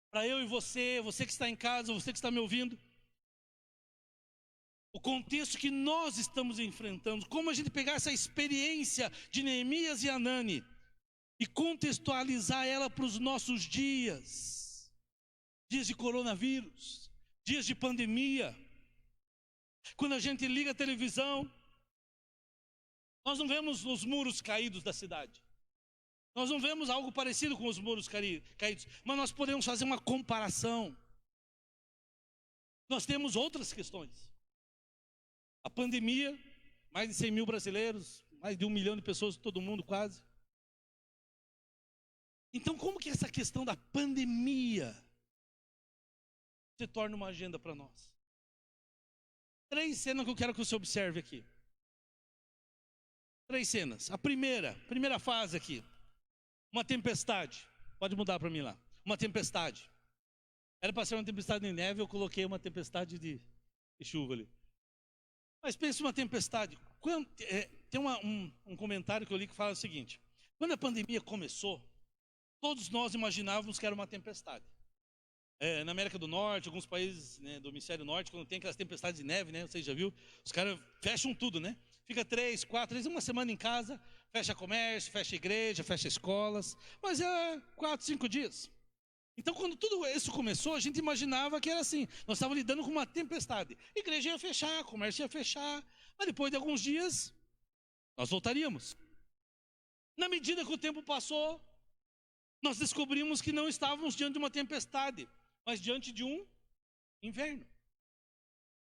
para eu e você, você que está em casa, você que está me ouvindo, o contexto que nós estamos enfrentando, como a gente pegar essa experiência de Neemias e Anani e contextualizar ela para os nossos dias de coronavírus, dias de pandemia. Quando a gente liga a televisão, nós não vemos os muros caídos da cidade. Nós não vemos algo parecido com os muros caídos, mas nós podemos fazer uma comparação. Nós temos outras questões. A pandemia, mais de 100 mil brasileiros, mais de 1 milhão de pessoas em todo mundo quase. Então como que essa questão da pandemia se torna uma agenda para nós? 3 cenas que eu quero que você observe aqui. 3 cenas. A primeira fase aqui. Uma tempestade. Pode mudar para mim lá. Uma tempestade. Era para ser uma tempestade de neve, eu coloquei uma tempestade de chuva ali. Mas pense uma tempestade. Tem um comentário que eu li que fala o seguinte: quando a pandemia começou, todos nós imaginávamos que era uma tempestade. Na América do Norte, alguns países, né, do hemisfério norte, quando tem aquelas tempestades de neve, né, você já viu, os caras fecham tudo, né? Fica 3, 4, 1 semana em casa, fecha comércio, fecha igreja, fecha escolas, mas é 4, 5 dias. Então quando tudo isso começou, a gente imaginava que era assim, nós estávamos lidando com uma tempestade. Igreja ia fechar, comércio ia fechar, mas depois de alguns dias, nós voltaríamos. Na medida que o tempo passou, nós descobrimos que não estávamos diante de uma tempestade, mas diante de um inverno.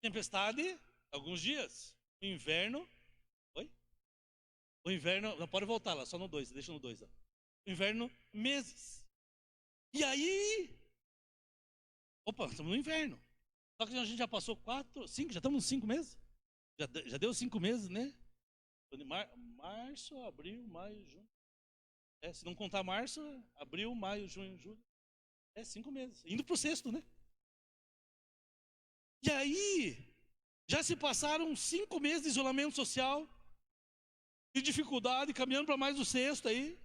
Tempestade, alguns dias. O inverno, oi? O inverno, não pode voltar lá, só no 2, deixa no 2. O inverno, meses. E aí, estamos no inverno. Só que a gente já passou 4, 5, já estamos nos 5 meses. Já deu 5 meses, né? Março, abril, maio, junho. Se não contar março, abril, maio, junho, julho. 5 meses. Indo para o 6º, né? E aí, já se passaram 5 meses de isolamento social, de dificuldade, caminhando para mais o 6º aí.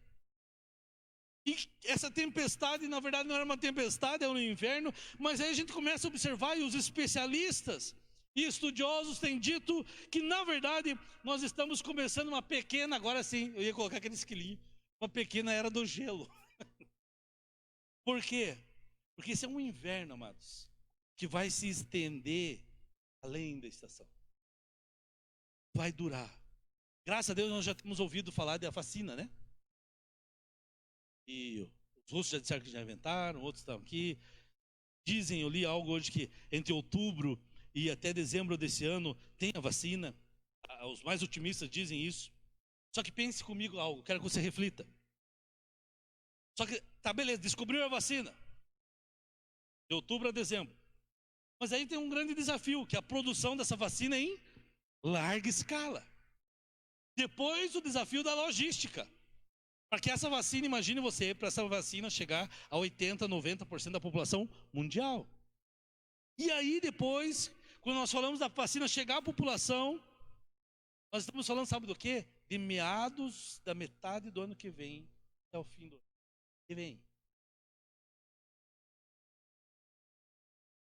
E essa tempestade, na verdade, não era uma tempestade, era um inverno, mas aí a gente começa a observar, e os especialistas e estudiosos têm dito que, na verdade, nós estamos começando uma pequena, agora sim, eu ia colocar aquele esquilinho, uma pequena era do gelo. Por quê? Porque esse é um inverno, amados, que vai se estender além da estação. Vai durar. Graças a Deus nós já temos ouvido falar da vacina, né? E os russos já disseram que já inventaram, outros estão aqui. Dizem, eu li algo hoje que entre outubro e até dezembro desse ano tem a vacina. Os mais otimistas dizem isso. Só que pense comigo algo, quero que você reflita. Só que, tá beleza, descobriu a vacina. De outubro a dezembro. Mas aí tem um grande desafio, que é a produção dessa vacina em larga escala. Depois o desafio da logística. Para que essa vacina, imagine você, para essa vacina chegar a 80%, 90% da população mundial. E aí depois, quando nós falamos da vacina chegar à população, nós estamos falando, sabe do quê? De meados da metade do ano que vem, até o fim do ano que vem.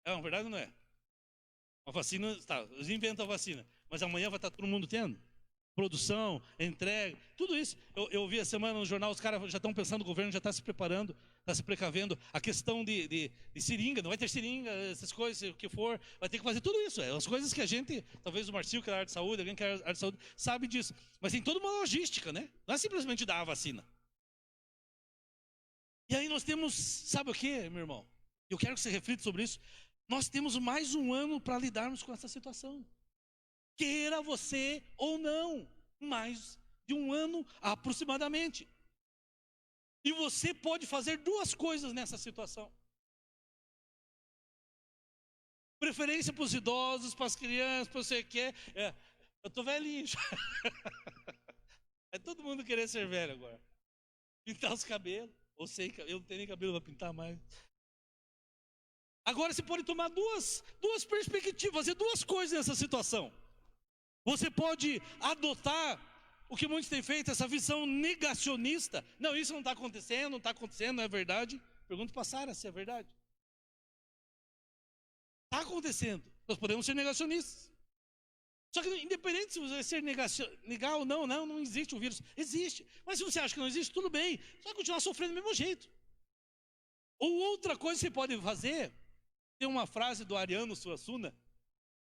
É uma verdade ou não é? Uma vacina, tá, eles inventam a vacina, mas amanhã vai estar todo mundo tendo? Produção, entrega, tudo isso. Eu vi a semana no jornal, os caras já estão pensando, o governo já está se preparando, está se precavendo. A questão de seringa, não vai ter seringa, essas coisas, o que for, vai ter que fazer tudo isso. As coisas que a gente, talvez o Marcio, que é da área de saúde, alguém que é da área de saúde, sabe disso. Mas tem toda uma logística, né? Não é simplesmente dar a vacina. E aí nós temos, sabe o que, meu irmão? Eu quero que você reflita sobre isso. Nós temos mais um ano para lidarmos com essa situação. queira você ou não, mais de um ano aproximadamente. E você pode fazer duas coisas nessa situação. Preferência para os idosos, para as crianças, para você que eu estou velhinho já. É todo mundo querer ser velho agora. Pintar os cabelos. Ou sei, eu não tenho nem cabelo para pintar mais. Agora você pode tomar duas perspectivas, fazer duas coisas nessa situação. Você pode adotar o que muitos têm feito, essa visão negacionista. Não, isso não está acontecendo, não é verdade. Pergunto para a Sara se é verdade. Está acontecendo. Nós podemos ser negacionistas. Só que independente se você ser negar ou não existe o vírus. Existe. Mas se você acha que não existe, tudo bem. Você vai continuar sofrendo do mesmo jeito. Ou outra coisa que você pode fazer, tem uma frase do Ariano Suassuna,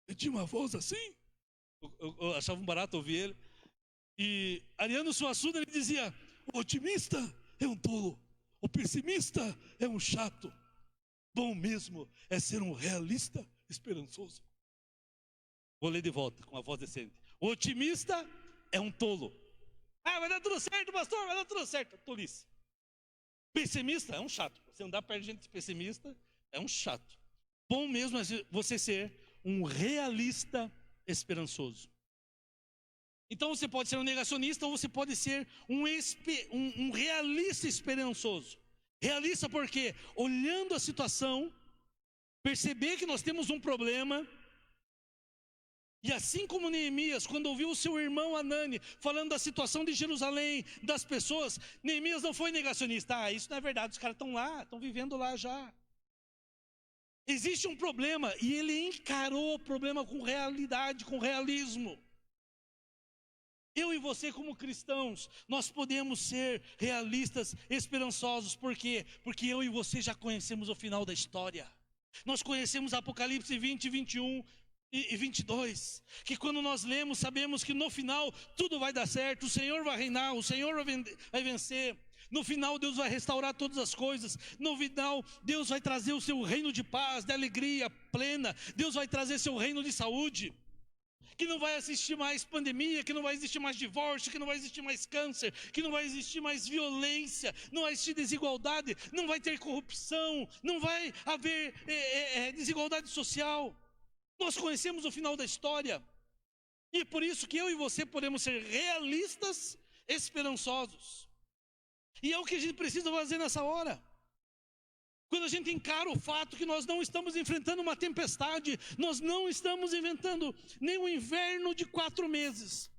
ele tinha uma voz assim, eu achava um barato ouvir ele, e Ariano Suassuna, ele dizia: o otimista é um tolo, o pessimista é um chato, bom mesmo é ser um realista esperançoso. Vou ler de volta, com uma voz decente. O otimista é um tolo. Vai dar tudo certo, pastor, vai dar tudo certo. Tolice. Pessimista é um chato. Você andar perto de gente pessimista é um chato. Bom mesmo é você ser um realista esperançoso. Então você pode ser um negacionista ou você pode ser um realista esperançoso. Realista porque, olhando a situação, perceber que nós temos um problema. E assim como Neemias, quando ouviu o seu irmão Hanani falando da situação de Jerusalém, das pessoas, Neemias não foi negacionista. Isso não é verdade, os caras estão lá, estão vivendo lá já. Existe um problema e ele encarou o problema com realidade, com realismo. Eu e você como cristãos, nós podemos ser realistas, esperançosos. Por quê? Porque eu e você já conhecemos o final da história. Nós conhecemos Apocalipse 20, 21 e 22, que quando nós lemos, sabemos que no final tudo vai dar certo, o Senhor vai reinar, o Senhor vai vencer. No final Deus vai restaurar todas as coisas. No final Deus vai trazer o seu reino de paz, de alegria plena. Deus vai trazer seu reino de saúde, que não vai existir mais pandemia, que não vai existir mais divórcio, que não vai existir mais câncer, que não vai existir mais violência, não vai existir desigualdade, não vai ter corrupção, não vai haver desigualdade social. Nós conhecemos o final da história. E é por isso que eu e você podemos ser realistas, esperançosos. E é o que a gente precisa fazer nessa hora. Quando a gente encara o fato que nós não estamos enfrentando uma tempestade, nós não estamos enfrentando nem um inverno de 4 meses.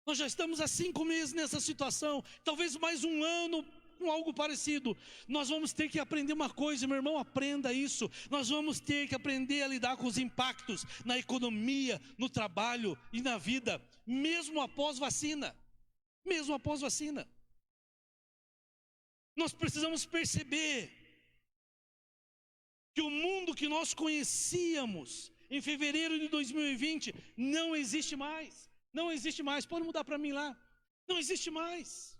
Nós já estamos há 5 meses nessa situação, talvez mais um ano com algo parecido. Nós vamos ter que aprender uma coisa, meu irmão, aprenda isso. Nós vamos ter que aprender a lidar com os impactos na economia, no trabalho e na vida, mesmo após vacina. Mesmo após vacina. Nós precisamos perceber que o mundo que nós conhecíamos em fevereiro de 2020 não existe mais. Não existe mais. Pode mudar para mim lá. Não existe mais.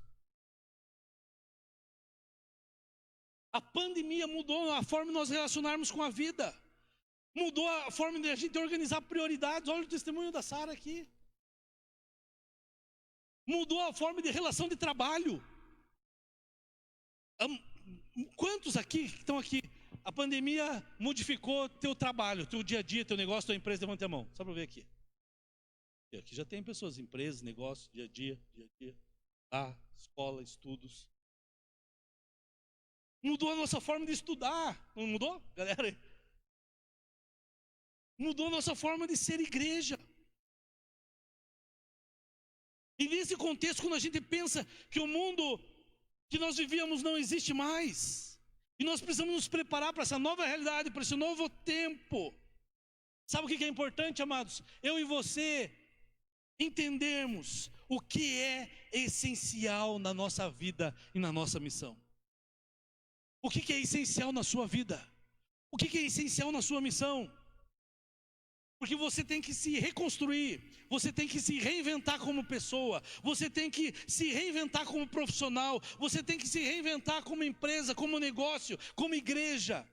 A pandemia mudou a forma de nós relacionarmos com a vida. Mudou a forma de a gente organizar prioridades. Olha o testemunho da Sara aqui. Mudou a forma de relação de trabalho. Quantos aqui que estão aqui? A pandemia modificou teu trabalho, teu dia a dia, teu negócio, tua empresa. Levanta a mão, só para ver aqui. Aqui já tem pessoas, empresas, negócios, dia a dia, escola, estudos. Mudou a nossa forma de estudar, não mudou, galera? Mudou a nossa forma de ser igreja. E nesse contexto, quando a gente pensa que o mundo que nós vivíamos não existe mais, e nós precisamos nos preparar para essa nova realidade, para esse novo tempo. Sabe o que é importante, amados? Eu e você entendermos o que é essencial na nossa vida e na nossa missão. O que é essencial na sua vida? O que é essencial na sua missão? Porque você tem que se reconstruir, você tem que se reinventar como pessoa, você tem que se reinventar como profissional, você tem que se reinventar como empresa, como negócio, como igreja.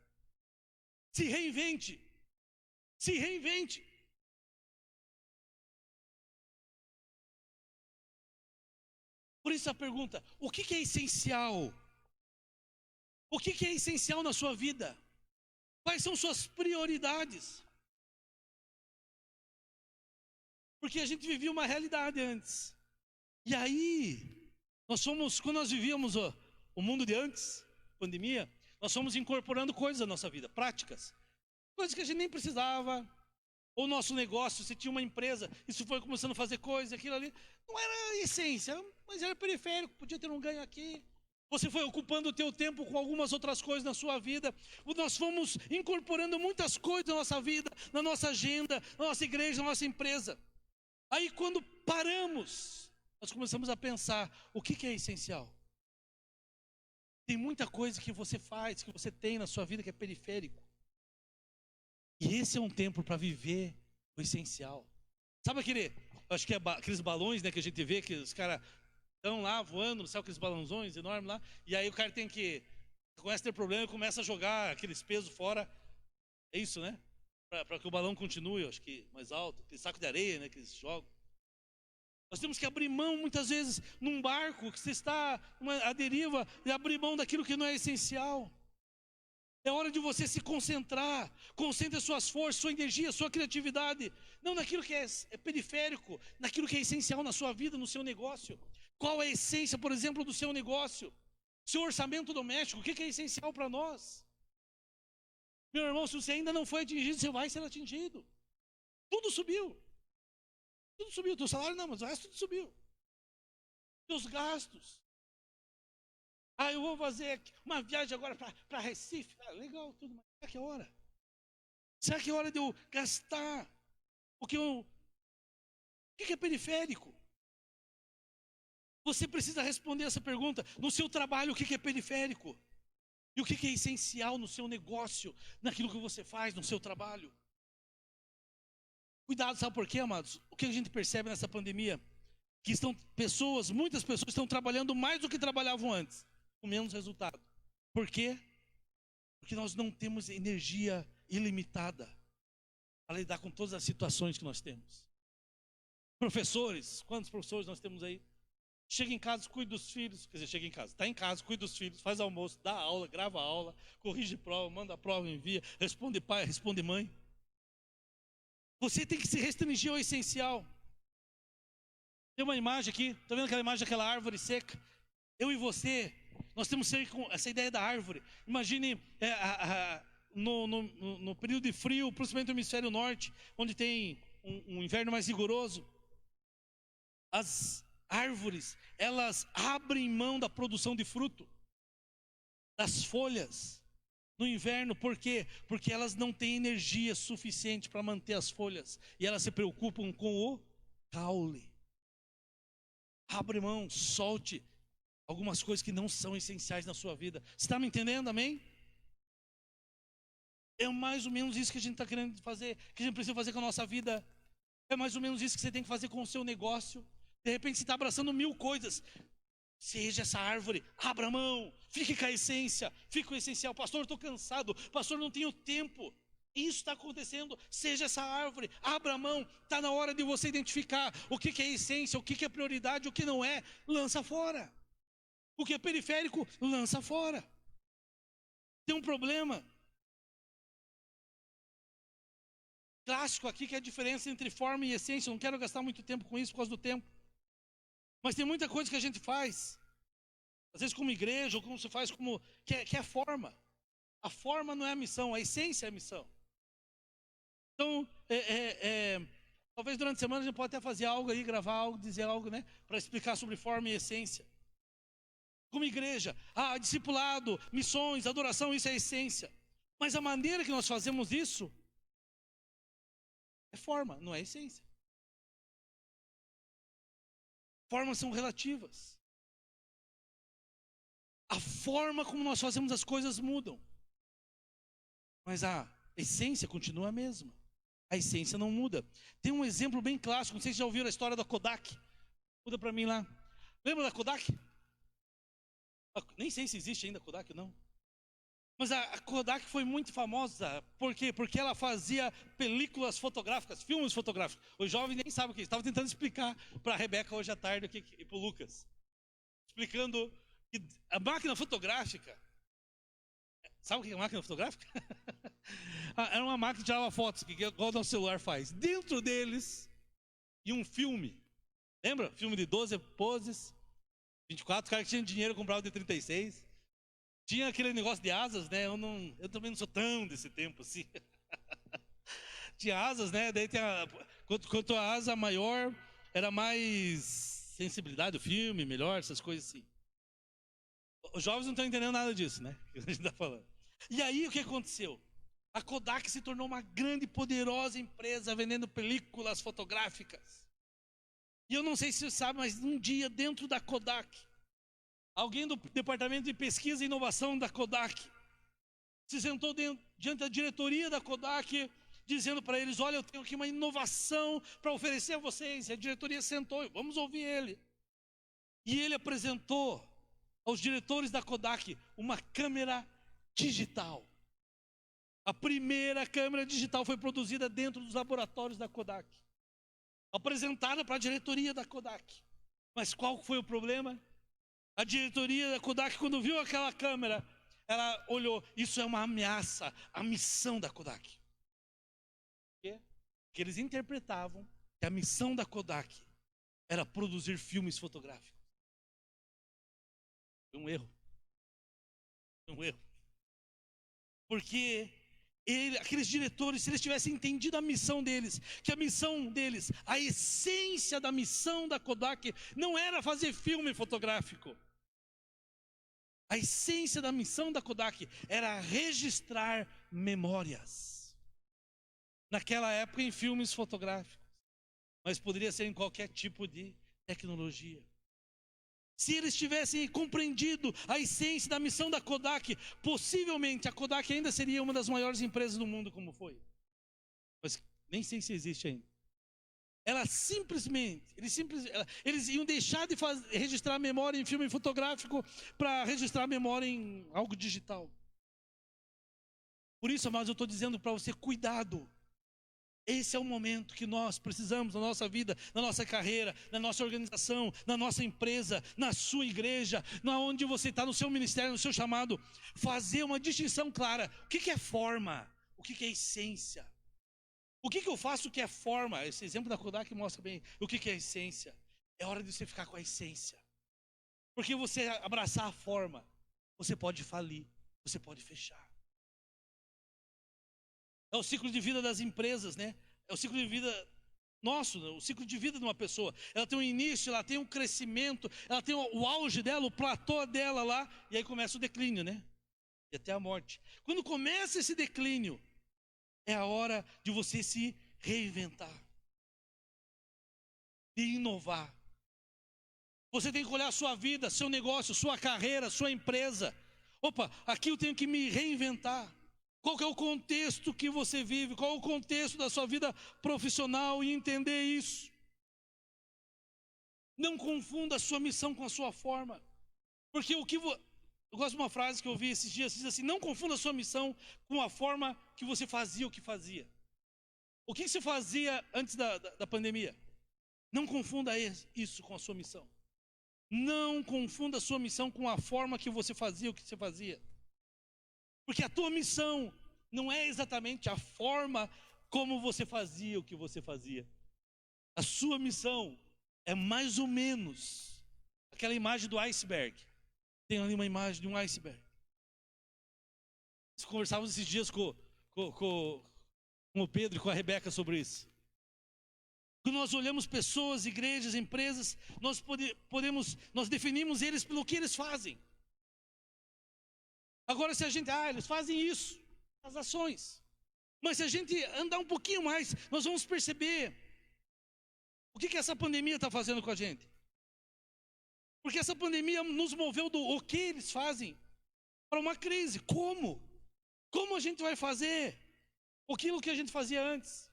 Se reinvente. Se reinvente. Por isso a pergunta: o que é essencial? O que é essencial na sua vida? Quais são suas prioridades? Porque a gente vivia uma realidade antes. E aí, quando nós vivíamos o mundo de antes, pandemia, nós fomos incorporando coisas na nossa vida, práticas. Coisas que a gente nem precisava. Ou nosso negócio, você tinha uma empresa, isso foi começando a fazer coisa, aquilo ali. Não era essência, mas era periférico, podia ter um ganho aqui. Você foi ocupando o teu tempo com algumas outras coisas na sua vida. Nós fomos incorporando muitas coisas na nossa vida, na nossa agenda, na nossa igreja, na nossa empresa. Aí quando paramos, nós começamos a pensar, o que é essencial? Tem muita coisa que você faz, que você tem na sua vida que é periférico. E esse é um tempo para viver o essencial. Sabe acho que é aqueles balões, né, que a gente vê, que os caras estão lá voando no céu, aqueles balãozões enormes lá, e aí o cara começa a ter problema e começa a jogar aqueles pesos fora. É isso, né? Para que o balão continue, acho que mais alto, aquele saco de areia, né, que eles jogam. Nós temos que abrir mão, muitas vezes, num barco que você está à deriva, e abrir mão daquilo que não é essencial. É hora de você se concentrar. Concentre suas forças, sua energia, sua criatividade. Não naquilo que é periférico, naquilo que é essencial na sua vida, no seu negócio. Qual é a essência, por exemplo, do seu negócio? Seu orçamento doméstico, o que é essencial para nós? Meu irmão, se você ainda não foi atingido, você vai ser atingido. Tudo subiu. Tudo subiu. Teu salário não, mas o resto tudo subiu. Teus gastos. Eu vou fazer uma viagem agora para Recife. Legal, tudo, mas será que é hora? Será que é hora de eu gastar? O que é periférico? Você precisa responder essa pergunta. No seu trabalho, o que é periférico? E o que é essencial no seu negócio, naquilo que você faz no seu trabalho? Cuidado, sabe por quê, amados? O que a gente percebe nessa pandemia? Que muitas pessoas estão trabalhando mais do que trabalhavam antes, com menos resultado. Por quê? Porque nós não temos energia ilimitada para lidar com todas as situações que nós temos. Professores, quantos professores nós temos aí? Chega em casa, cuida dos filhos. Quer dizer, chega em casa, está em casa, cuida dos filhos, faz almoço, dá aula, grava aula, corrige prova, manda prova, envia, responde pai, responde mãe. Você tem que se restringir ao essencial. Tem uma imagem aqui, está vendo aquela imagem daquela árvore seca? Eu e você, nós temos essa ideia da árvore. Imagine no período de frio, principalmente no hemisfério norte, onde tem um inverno mais rigoroso. As árvores, elas abrem mão da produção de fruto, das folhas, no inverno. Por quê? Porque elas não têm energia suficiente para manter as folhas, e elas se preocupam com o caule. Abre mão, solte algumas coisas que não são essenciais na sua vida. Você está me entendendo, amém? É mais ou menos isso que a gente está querendo fazer, que a gente precisa fazer com a nossa vida. É mais ou menos isso que você tem que fazer com o seu negócio. De repente você está abraçando 1000 coisas. Seja essa árvore, abra mão, fique com a essência, fique com o essencial. Pastor, eu estou cansado, pastor, não tenho tempo. Isso está acontecendo. Seja essa árvore, abra mão. Está na hora de você identificar o que é essência, o que é prioridade, o que não é, lança fora. O que é periférico, lança fora. Tem um problema clássico aqui, que é a diferença entre forma e essência. Eu não quero gastar muito tempo com isso por causa do tempo. Mas tem muita coisa que a gente faz, às vezes como igreja, ou como se faz que é forma. A forma não é a missão, a essência é a missão. Então, talvez durante a semana a gente pode até fazer algo aí, gravar algo, dizer algo, né? Para explicar sobre forma e essência. Como igreja, discipulado, missões, adoração, isso é essência. Mas a maneira que nós fazemos isso é forma, não é essência. Formas são relativas. A forma como nós fazemos as coisas mudam, mas a essência continua a mesma. A essência não muda. Tem um exemplo bem clássico, não sei se já ouviram a história da Kodak. Muda para mim lá. Lembra da Kodak? Nem sei se existe ainda a Kodak, não. Mas a Kodak foi muito famosa. Por quê? Porque ela fazia películas fotográficas, filmes fotográficos. Os jovens nem sabem o que é. Estava tentando explicar para a Rebeca hoje à tarde e para o Lucas. explicando que a máquina fotográfica, sabe o que é a máquina fotográfica? Era uma máquina que tirava fotos, que igual o nosso celular faz. Dentro deles, e um filme. Lembra? Filme de 12 poses, 24, os caras que tinham dinheiro compravam de 36. Tinha aquele negócio de asas, né? Eu também não sou tão desse tempo assim. Tinha asas, né? Daí quanto a asa maior, era mais sensibilidade do filme, melhor, essas coisas assim. Os jovens não estão entendendo nada disso, né? Que a gente está falando. E aí o que aconteceu? A Kodak se tornou uma grande e poderosa empresa vendendo películas fotográficas. E eu não sei se você sabe, mas um dia dentro da Kodak, alguém do departamento de pesquisa e inovação da Kodak se sentou diante da diretoria da Kodak, dizendo para eles: olha, eu tenho aqui uma inovação para oferecer a vocês. E a diretoria sentou, vamos ouvir ele. E ele apresentou aos diretores da Kodak uma câmera digital. A primeira câmera digital foi produzida dentro dos laboratórios da Kodak, apresentada para a diretoria da Kodak. Mas qual foi o problema? A diretoria da Kodak, quando viu aquela câmera, ela olhou: isso é uma ameaça à missão da Kodak. Por quê? Porque eles interpretavam que a missão da Kodak era produzir filmes fotográficos. Foi um erro. Foi um erro. Porque aqueles diretores, se eles tivessem entendido a missão deles, que a missão deles, a essência da missão da Kodak, não era fazer filme fotográfico. A essência da missão da Kodak era registrar memórias. Naquela época, em filmes fotográficos, mas poderia ser em qualquer tipo de tecnologia. Se eles tivessem compreendido a essência da missão da Kodak, possivelmente a Kodak ainda seria uma das maiores empresas do mundo, como foi. Mas nem sei se existe ainda. Eles iam deixar de registrar a memória em filme fotográfico para registrar a memória em algo digital. Por isso, amados, eu estou dizendo para você: cuidado. Esse é o momento que nós precisamos na nossa vida, na nossa carreira, na nossa organização, na nossa empresa, na sua igreja, onde você está, no seu ministério, no seu chamado, fazer uma distinção clara. O que é forma? O que é essência? O que eu faço que é forma? Esse exemplo da Kodak mostra bem o que é essência. É hora de você ficar com a essência. Porque você abraçar a forma, você pode falir, você pode fechar. É o ciclo de vida das empresas, né? É o ciclo de vida nosso, o ciclo de vida de uma pessoa. Ela tem um início, ela tem um crescimento, ela tem o auge dela, o platô dela lá, e aí começa o declínio, né? E até a morte. Quando começa esse declínio, é a hora de você se reinventar, de inovar. Você tem que olhar a sua vida, seu negócio, sua carreira, sua empresa. Opa, aqui eu tenho que me reinventar. Qual que é o contexto que você vive? Qual é o contexto da sua vida profissional? E entender isso. Não confunda a sua missão com a sua forma. Porque eu gosto de uma frase que eu ouvi esses dias, diz assim: não confunda a sua missão com a forma que você fazia o que fazia. O que você fazia antes da pandemia? Não confunda isso com a sua missão. Não confunda a sua missão com a forma que você fazia o que você fazia. Porque a tua missão não é exatamente a forma como você fazia o que você fazia. A sua missão é mais ou menos aquela imagem do iceberg. Tem ali uma imagem de um iceberg. Nós conversávamos esses dias com o Pedro e com a Rebeca sobre isso. Quando nós olhamos pessoas, igrejas, empresas, nós definimos eles pelo que eles fazem. Agora, se a gente, eles fazem isso, as ações. Mas se a gente andar um pouquinho mais, nós vamos perceber o que essa pandemia está fazendo com a gente. Porque essa pandemia nos moveu do o que eles fazem para uma crise. Como? Como a gente vai fazer aquilo que a gente fazia antes?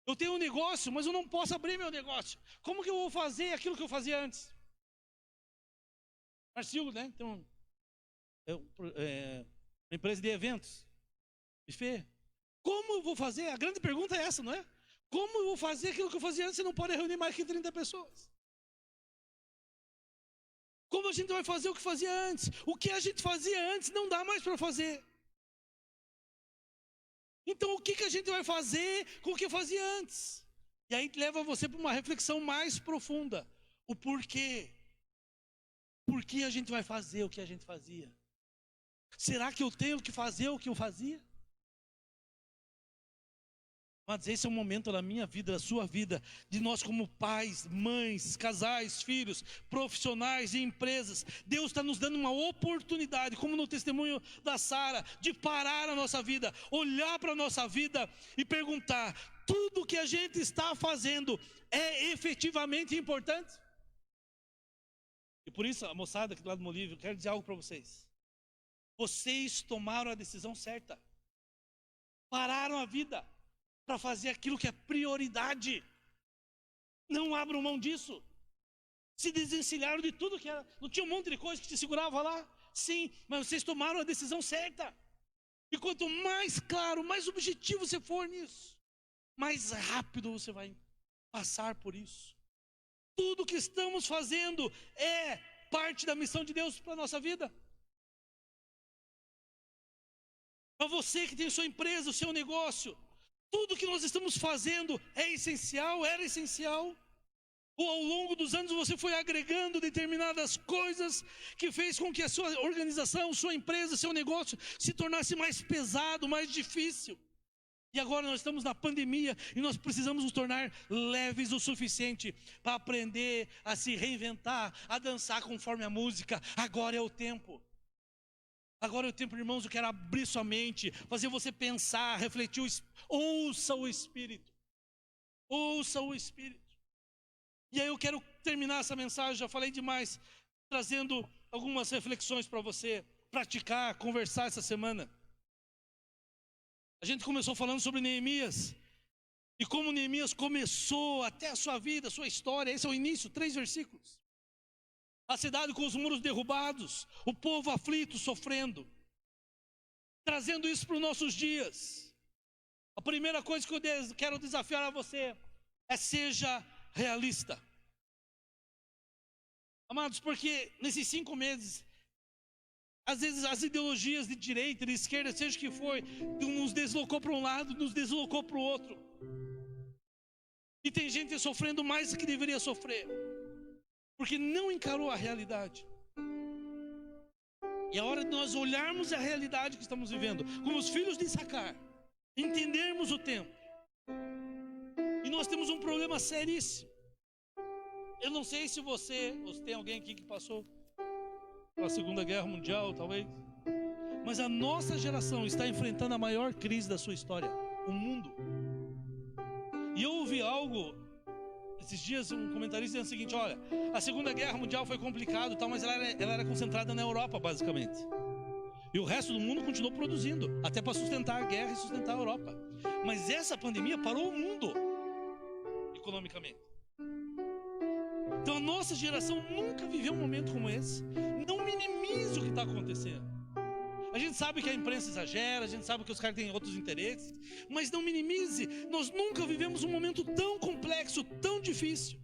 Eu tenho um negócio, mas eu não posso abrir meu negócio. Como que eu vou fazer aquilo que eu fazia antes? Marcílio, né? Então, uma empresa de eventos, buffet. Como eu vou fazer? A grande pergunta é essa, não é? Como eu vou fazer aquilo que eu fazia antes? Você não pode reunir mais que 30 pessoas. Como a gente vai fazer o que fazia antes? O que a gente fazia antes não dá mais para fazer. Então o que a gente vai fazer com o que fazia antes? E aí leva você para uma reflexão mais profunda. O porquê. Por que a gente vai fazer o que a gente fazia? Será que eu tenho que fazer o que eu fazia? Mas esse é o momento da minha vida, da sua vida, de nós como pais, mães, casais, filhos, profissionais e empresas. Deus está nos dando uma oportunidade, como no testemunho da Sara, de parar a nossa vida, olhar para a nossa vida e perguntar: tudo que a gente está fazendo é efetivamente importante? E por isso, a moçada aqui do lado do Molívio, eu quero dizer algo para vocês. Vocês tomaram a decisão certa. Pararam a vida para fazer aquilo que é prioridade. Não abram mão disso. Se desencilharam de tudo que era. Não tinha um monte de coisa que te segurava lá? Sim, mas vocês tomaram a decisão certa. E quanto mais claro, mais objetivo você for nisso, mais rápido você vai passar por isso. Tudo que estamos fazendo é parte da missão de Deus para a nossa vida. Para você que tem sua empresa, o seu negócio, tudo que nós estamos fazendo é essencial, era essencial. Ou ao longo dos anos você foi agregando determinadas coisas que fez com que a sua organização, sua empresa, seu negócio se tornasse mais pesado, mais difícil. E agora nós estamos na pandemia e nós precisamos nos tornar leves o suficiente para aprender a se reinventar, a dançar conforme a música. Agora é o tempo. Agora é o tempo, irmãos. Eu quero abrir sua mente, fazer você pensar, refletir. Ouça o Espírito. Ouça o Espírito. E aí eu quero terminar essa mensagem, já falei demais, trazendo algumas reflexões para você praticar, conversar essa semana. A gente começou falando sobre Neemias, e como Neemias começou até a sua vida, a sua história. Esse é o início, 3 versículos. A cidade com os muros derrubados, o povo aflito, sofrendo. Trazendo isso para os nossos dias. A primeira coisa que eu quero desafiar a você é: seja realista. Amados, porque nesses 5 meses, às vezes as ideologias de direita, de esquerda, seja o que for, nos deslocou para um lado, nos deslocou para o outro. E tem gente sofrendo mais do que deveria sofrer, porque não encarou a realidade. E é hora de nós olharmos a realidade que estamos vivendo, como os filhos de Issacar, entendermos o tempo. E nós temos um problema seríssimo. Eu não sei se você, ou se tem alguém aqui que passou pela Segunda Guerra Mundial, talvez, mas a nossa geração está enfrentando a maior crise da sua história, o mundo. E eu ouvi algo esses dias, um comentarista dizendo o seguinte: olha, a Segunda Guerra Mundial foi complicado, tal, mas ela era concentrada na Europa, basicamente. E o resto do mundo continuou produzindo, até para sustentar a guerra e sustentar a Europa. Mas essa pandemia parou o mundo, economicamente. Então a nossa geração nunca viveu um momento como esse. Não minimize o que está acontecendo. A gente sabe que a imprensa exagera, a gente sabe que os caras têm outros interesses, mas não minimize. Nós nunca vivemos um momento tão complexo, tão difícil.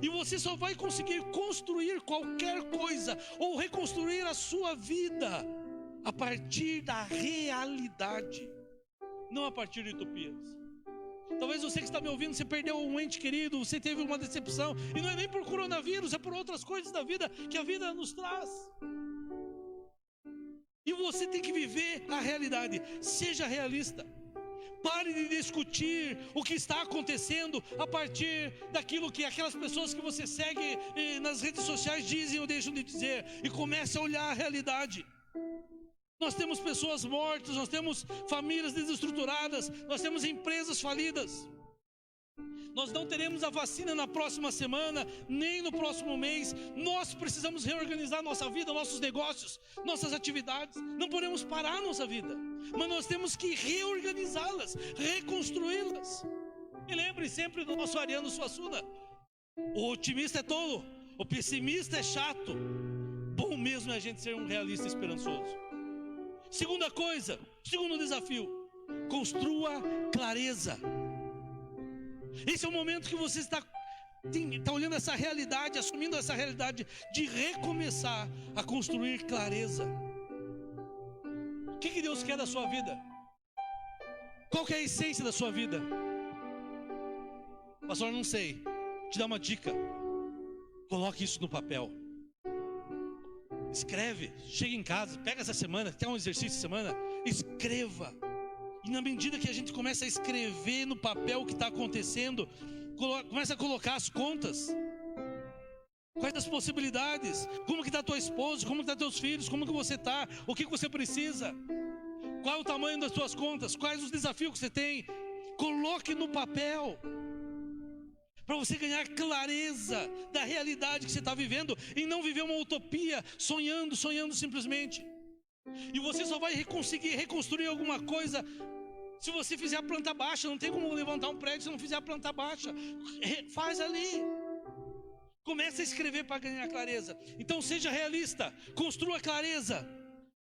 E você só vai conseguir construir qualquer coisa ou reconstruir a sua vida a partir da realidade, não a partir de utopias. Talvez você que está me ouvindo, você perdeu um ente querido, você teve uma decepção, e não é nem por coronavírus, é por outras coisas da vida que a vida nos traz. E você tem que viver a realidade. Seja realista. Pare de discutir o que está acontecendo a partir daquilo que aquelas pessoas que você segue nas redes sociais dizem ou deixam de dizer, e comece a olhar a realidade. Nós temos pessoas mortas, nós temos famílias desestruturadas, nós temos empresas falidas. Nós não teremos a vacina na próxima semana, nem no próximo mês. Nós precisamos reorganizar nossa vida, nossos negócios, nossas atividades. Não podemos parar nossa vida, mas nós temos que reorganizá-las, reconstruí-las. E lembre sempre do nosso Ariano Suassuna: o otimista é tolo, o pessimista é chato. Bom mesmo é a gente ser um realista esperançoso. Segunda coisa, segundo desafio: construa clareza. Esse é o momento que você está está olhando essa realidade, assumindo essa realidade de recomeçar a construir clareza. O que Deus quer da sua vida? Qual que é a essência da sua vida? Pastor, não sei. Te dá uma dica. Coloque isso no papel. Escreve. Chega em casa, pega essa semana, quer um exercício de semana? Escreva. E na medida que a gente começa a escrever no papel o que está acontecendo, começa a colocar as contas. Quais as possibilidades? Como que está tua esposa? Como que está teus filhos? Como que você está? O que você precisa? Qual é o tamanho das suas contas? Quais os desafios que você tem? Coloque no papel, para você ganhar clareza da realidade que você está vivendo, e não viver uma utopia, sonhando simplesmente. E você só vai conseguir reconstruir alguma coisa se você fizer a planta baixa. Não tem como levantar um prédio se não fizer a planta baixa. Faz ali. Comece a escrever para ganhar clareza. Então seja realista, construa clareza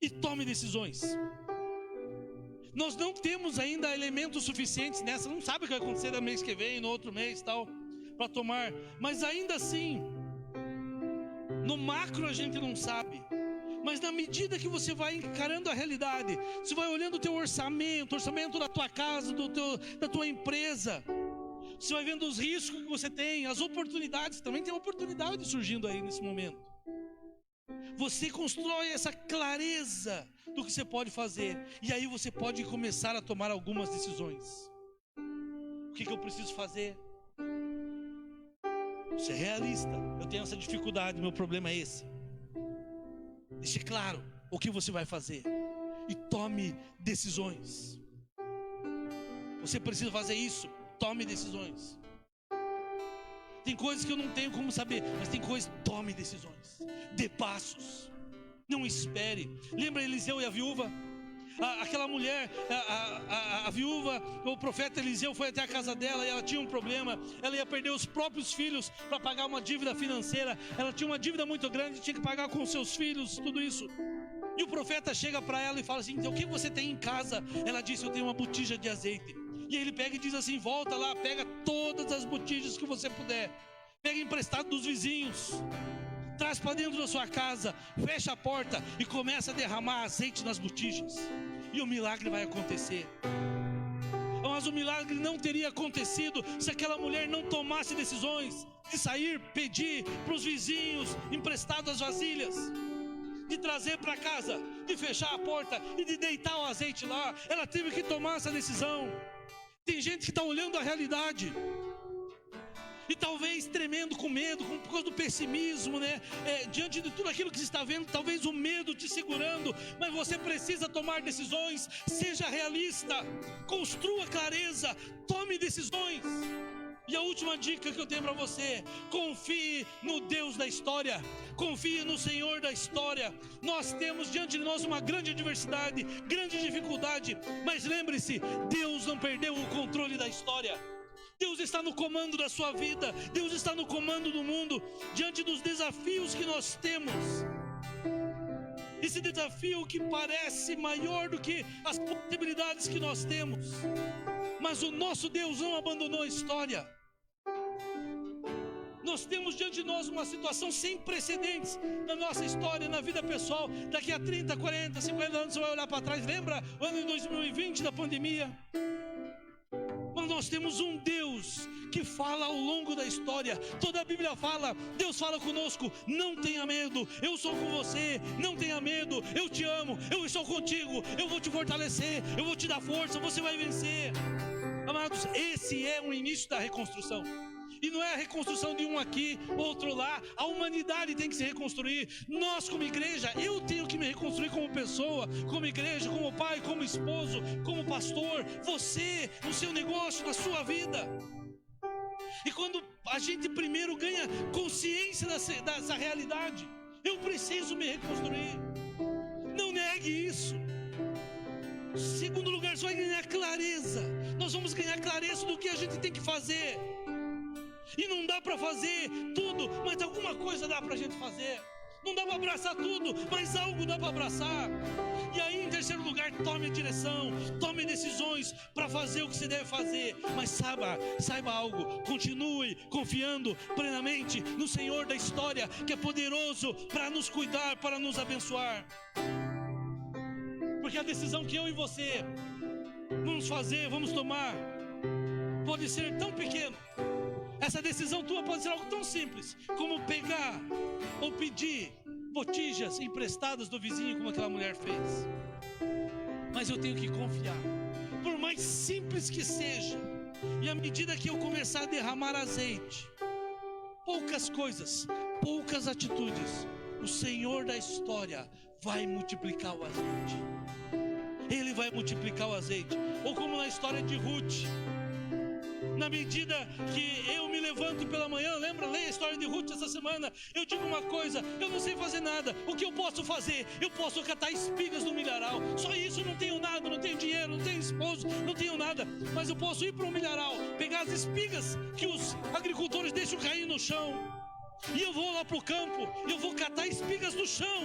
e tome decisões. Nós não temos ainda elementos suficientes nessa, não sabe o que vai acontecer no mês que vem, no outro mês tal, para tomar, mas ainda assim, no macro a gente não sabe. Mas na medida que você vai encarando a realidade, você vai olhando o teu orçamento da tua casa, da tua empresa, você vai vendo os riscos que você tem, as oportunidades, também tem oportunidade surgindo aí nesse momento. Você constrói essa clareza do que você pode fazer, e aí você pode começar a tomar algumas decisões. O que eu preciso fazer? Ser realista. Eu tenho essa dificuldade, meu problema é esse. Deixe claro o que você vai fazer e tome decisões. Você precisa fazer isso, tome decisões. Tem coisas que eu não tenho como saber, mas tem coisas, tome decisões, dê passos, não espere. Lembra Eliseu e a viúva? Aquela mulher, a viúva, o profeta Eliseu foi até a casa dela e ela tinha um problema. Ela ia perder os próprios filhos para pagar uma dívida financeira. Ela tinha uma dívida muito grande, tinha que pagar com os seus filhos, tudo isso. E o profeta chega para ela e fala assim: então, o que você tem em casa? Ela disse: eu tenho uma botija de azeite. E ele pega e diz assim: volta lá, pega todas as botijas que você puder, pega emprestado dos vizinhos, traz para dentro da sua casa, fecha a porta e começa a derramar azeite nas botijas, e o milagre vai acontecer. Mas o milagre não teria acontecido se aquela mulher não tomasse decisões de sair, pedir para os vizinhos emprestado as vasilhas, de trazer para casa, de fechar a porta e de deitar o azeite lá. Ela teve que tomar essa decisão. Tem gente que está olhando a realidade e talvez tremendo com medo, por causa do pessimismo, né? Diante de tudo aquilo que você está vendo, talvez o medo te segurando, mas você precisa tomar decisões. Seja realista, construa clareza, tome decisões. E a última dica que eu tenho para você: confie no Deus da história, confie no Senhor da história. Nós temos diante de nós uma grande adversidade, grande dificuldade, mas lembre-se, Deus não perdeu o controle da história. Deus está no comando da sua vida, Deus está no comando do mundo. Diante dos desafios que nós temos, esse desafio que parece maior do que as possibilidades que nós temos, mas o nosso Deus não abandonou a história. Nós temos diante de nós uma situação sem precedentes na nossa história, na vida pessoal. Daqui a 30, 40, 50 anos você vai olhar para trás. Lembra o ano de 2020 da pandemia? Mas nós temos um Deus que fala ao longo da história. Toda a Bíblia fala, Deus fala conosco: não tenha medo, eu sou com você, não tenha medo, eu te amo, eu estou contigo, eu vou te fortalecer, eu vou te dar força, você vai vencer. Amados, esse é o início da reconstrução. E não é a reconstrução de um aqui, outro lá. A humanidade tem que se reconstruir. Nós como igreja, eu tenho que me reconstruir como pessoa, como igreja, como pai, como esposo, como pastor. Você, no seu negócio, na sua vida. E quando a gente primeiro ganha consciência dessa realidade, eu preciso me reconstruir. Não negue isso. Segundo lugar, você vai ganhar clareza. Nós vamos ganhar clareza do que a gente tem que fazer. E não dá para fazer tudo, mas alguma coisa dá para a gente fazer. Não dá para abraçar tudo, mas algo dá para abraçar. E aí, em terceiro lugar, tome a direção, tome decisões para fazer o que você deve fazer. Mas saiba algo, continue confiando plenamente no Senhor da história, que é poderoso para nos cuidar, para nos abençoar. Porque a decisão que eu e você vamos tomar, pode ser tão pequeno. Essa decisão tua pode ser algo tão simples como pegar ou pedir botijas emprestadas do vizinho, como aquela mulher fez. Mas eu tenho que confiar, por mais simples que seja. E à medida que eu começar a derramar azeite, poucas coisas, poucas atitudes, o Senhor da história vai multiplicar o azeite. Ele vai multiplicar o azeite. Ou como na história de Ruth, na medida que eu me levanto pela manhã, leia a história de Ruth essa semana, eu digo uma coisa: eu não sei fazer nada. O que eu posso fazer? Eu posso catar espigas no milharal. Só isso, não tenho nada, não tenho dinheiro, não tenho esposo, não tenho nada. Mas eu posso ir para um milharal, pegar as espigas que os agricultores deixam cair no chão, e eu vou lá para o campo, eu vou catar espigas no chão.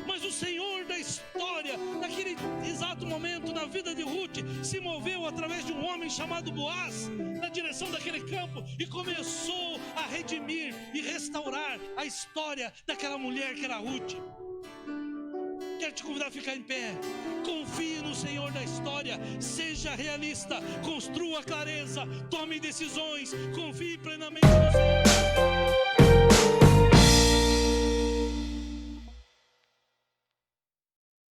Mas o Senhor da história, naquele exato momento na vida de Ruth, se moveu através de um homem chamado Boaz, na direção daquele campo, e começou a redimir e restaurar a história daquela mulher que era Ruth. Quero te convidar a ficar em pé. Confie no Senhor da história, seja realista, construa clareza, tome decisões, confie plenamente no Senhor.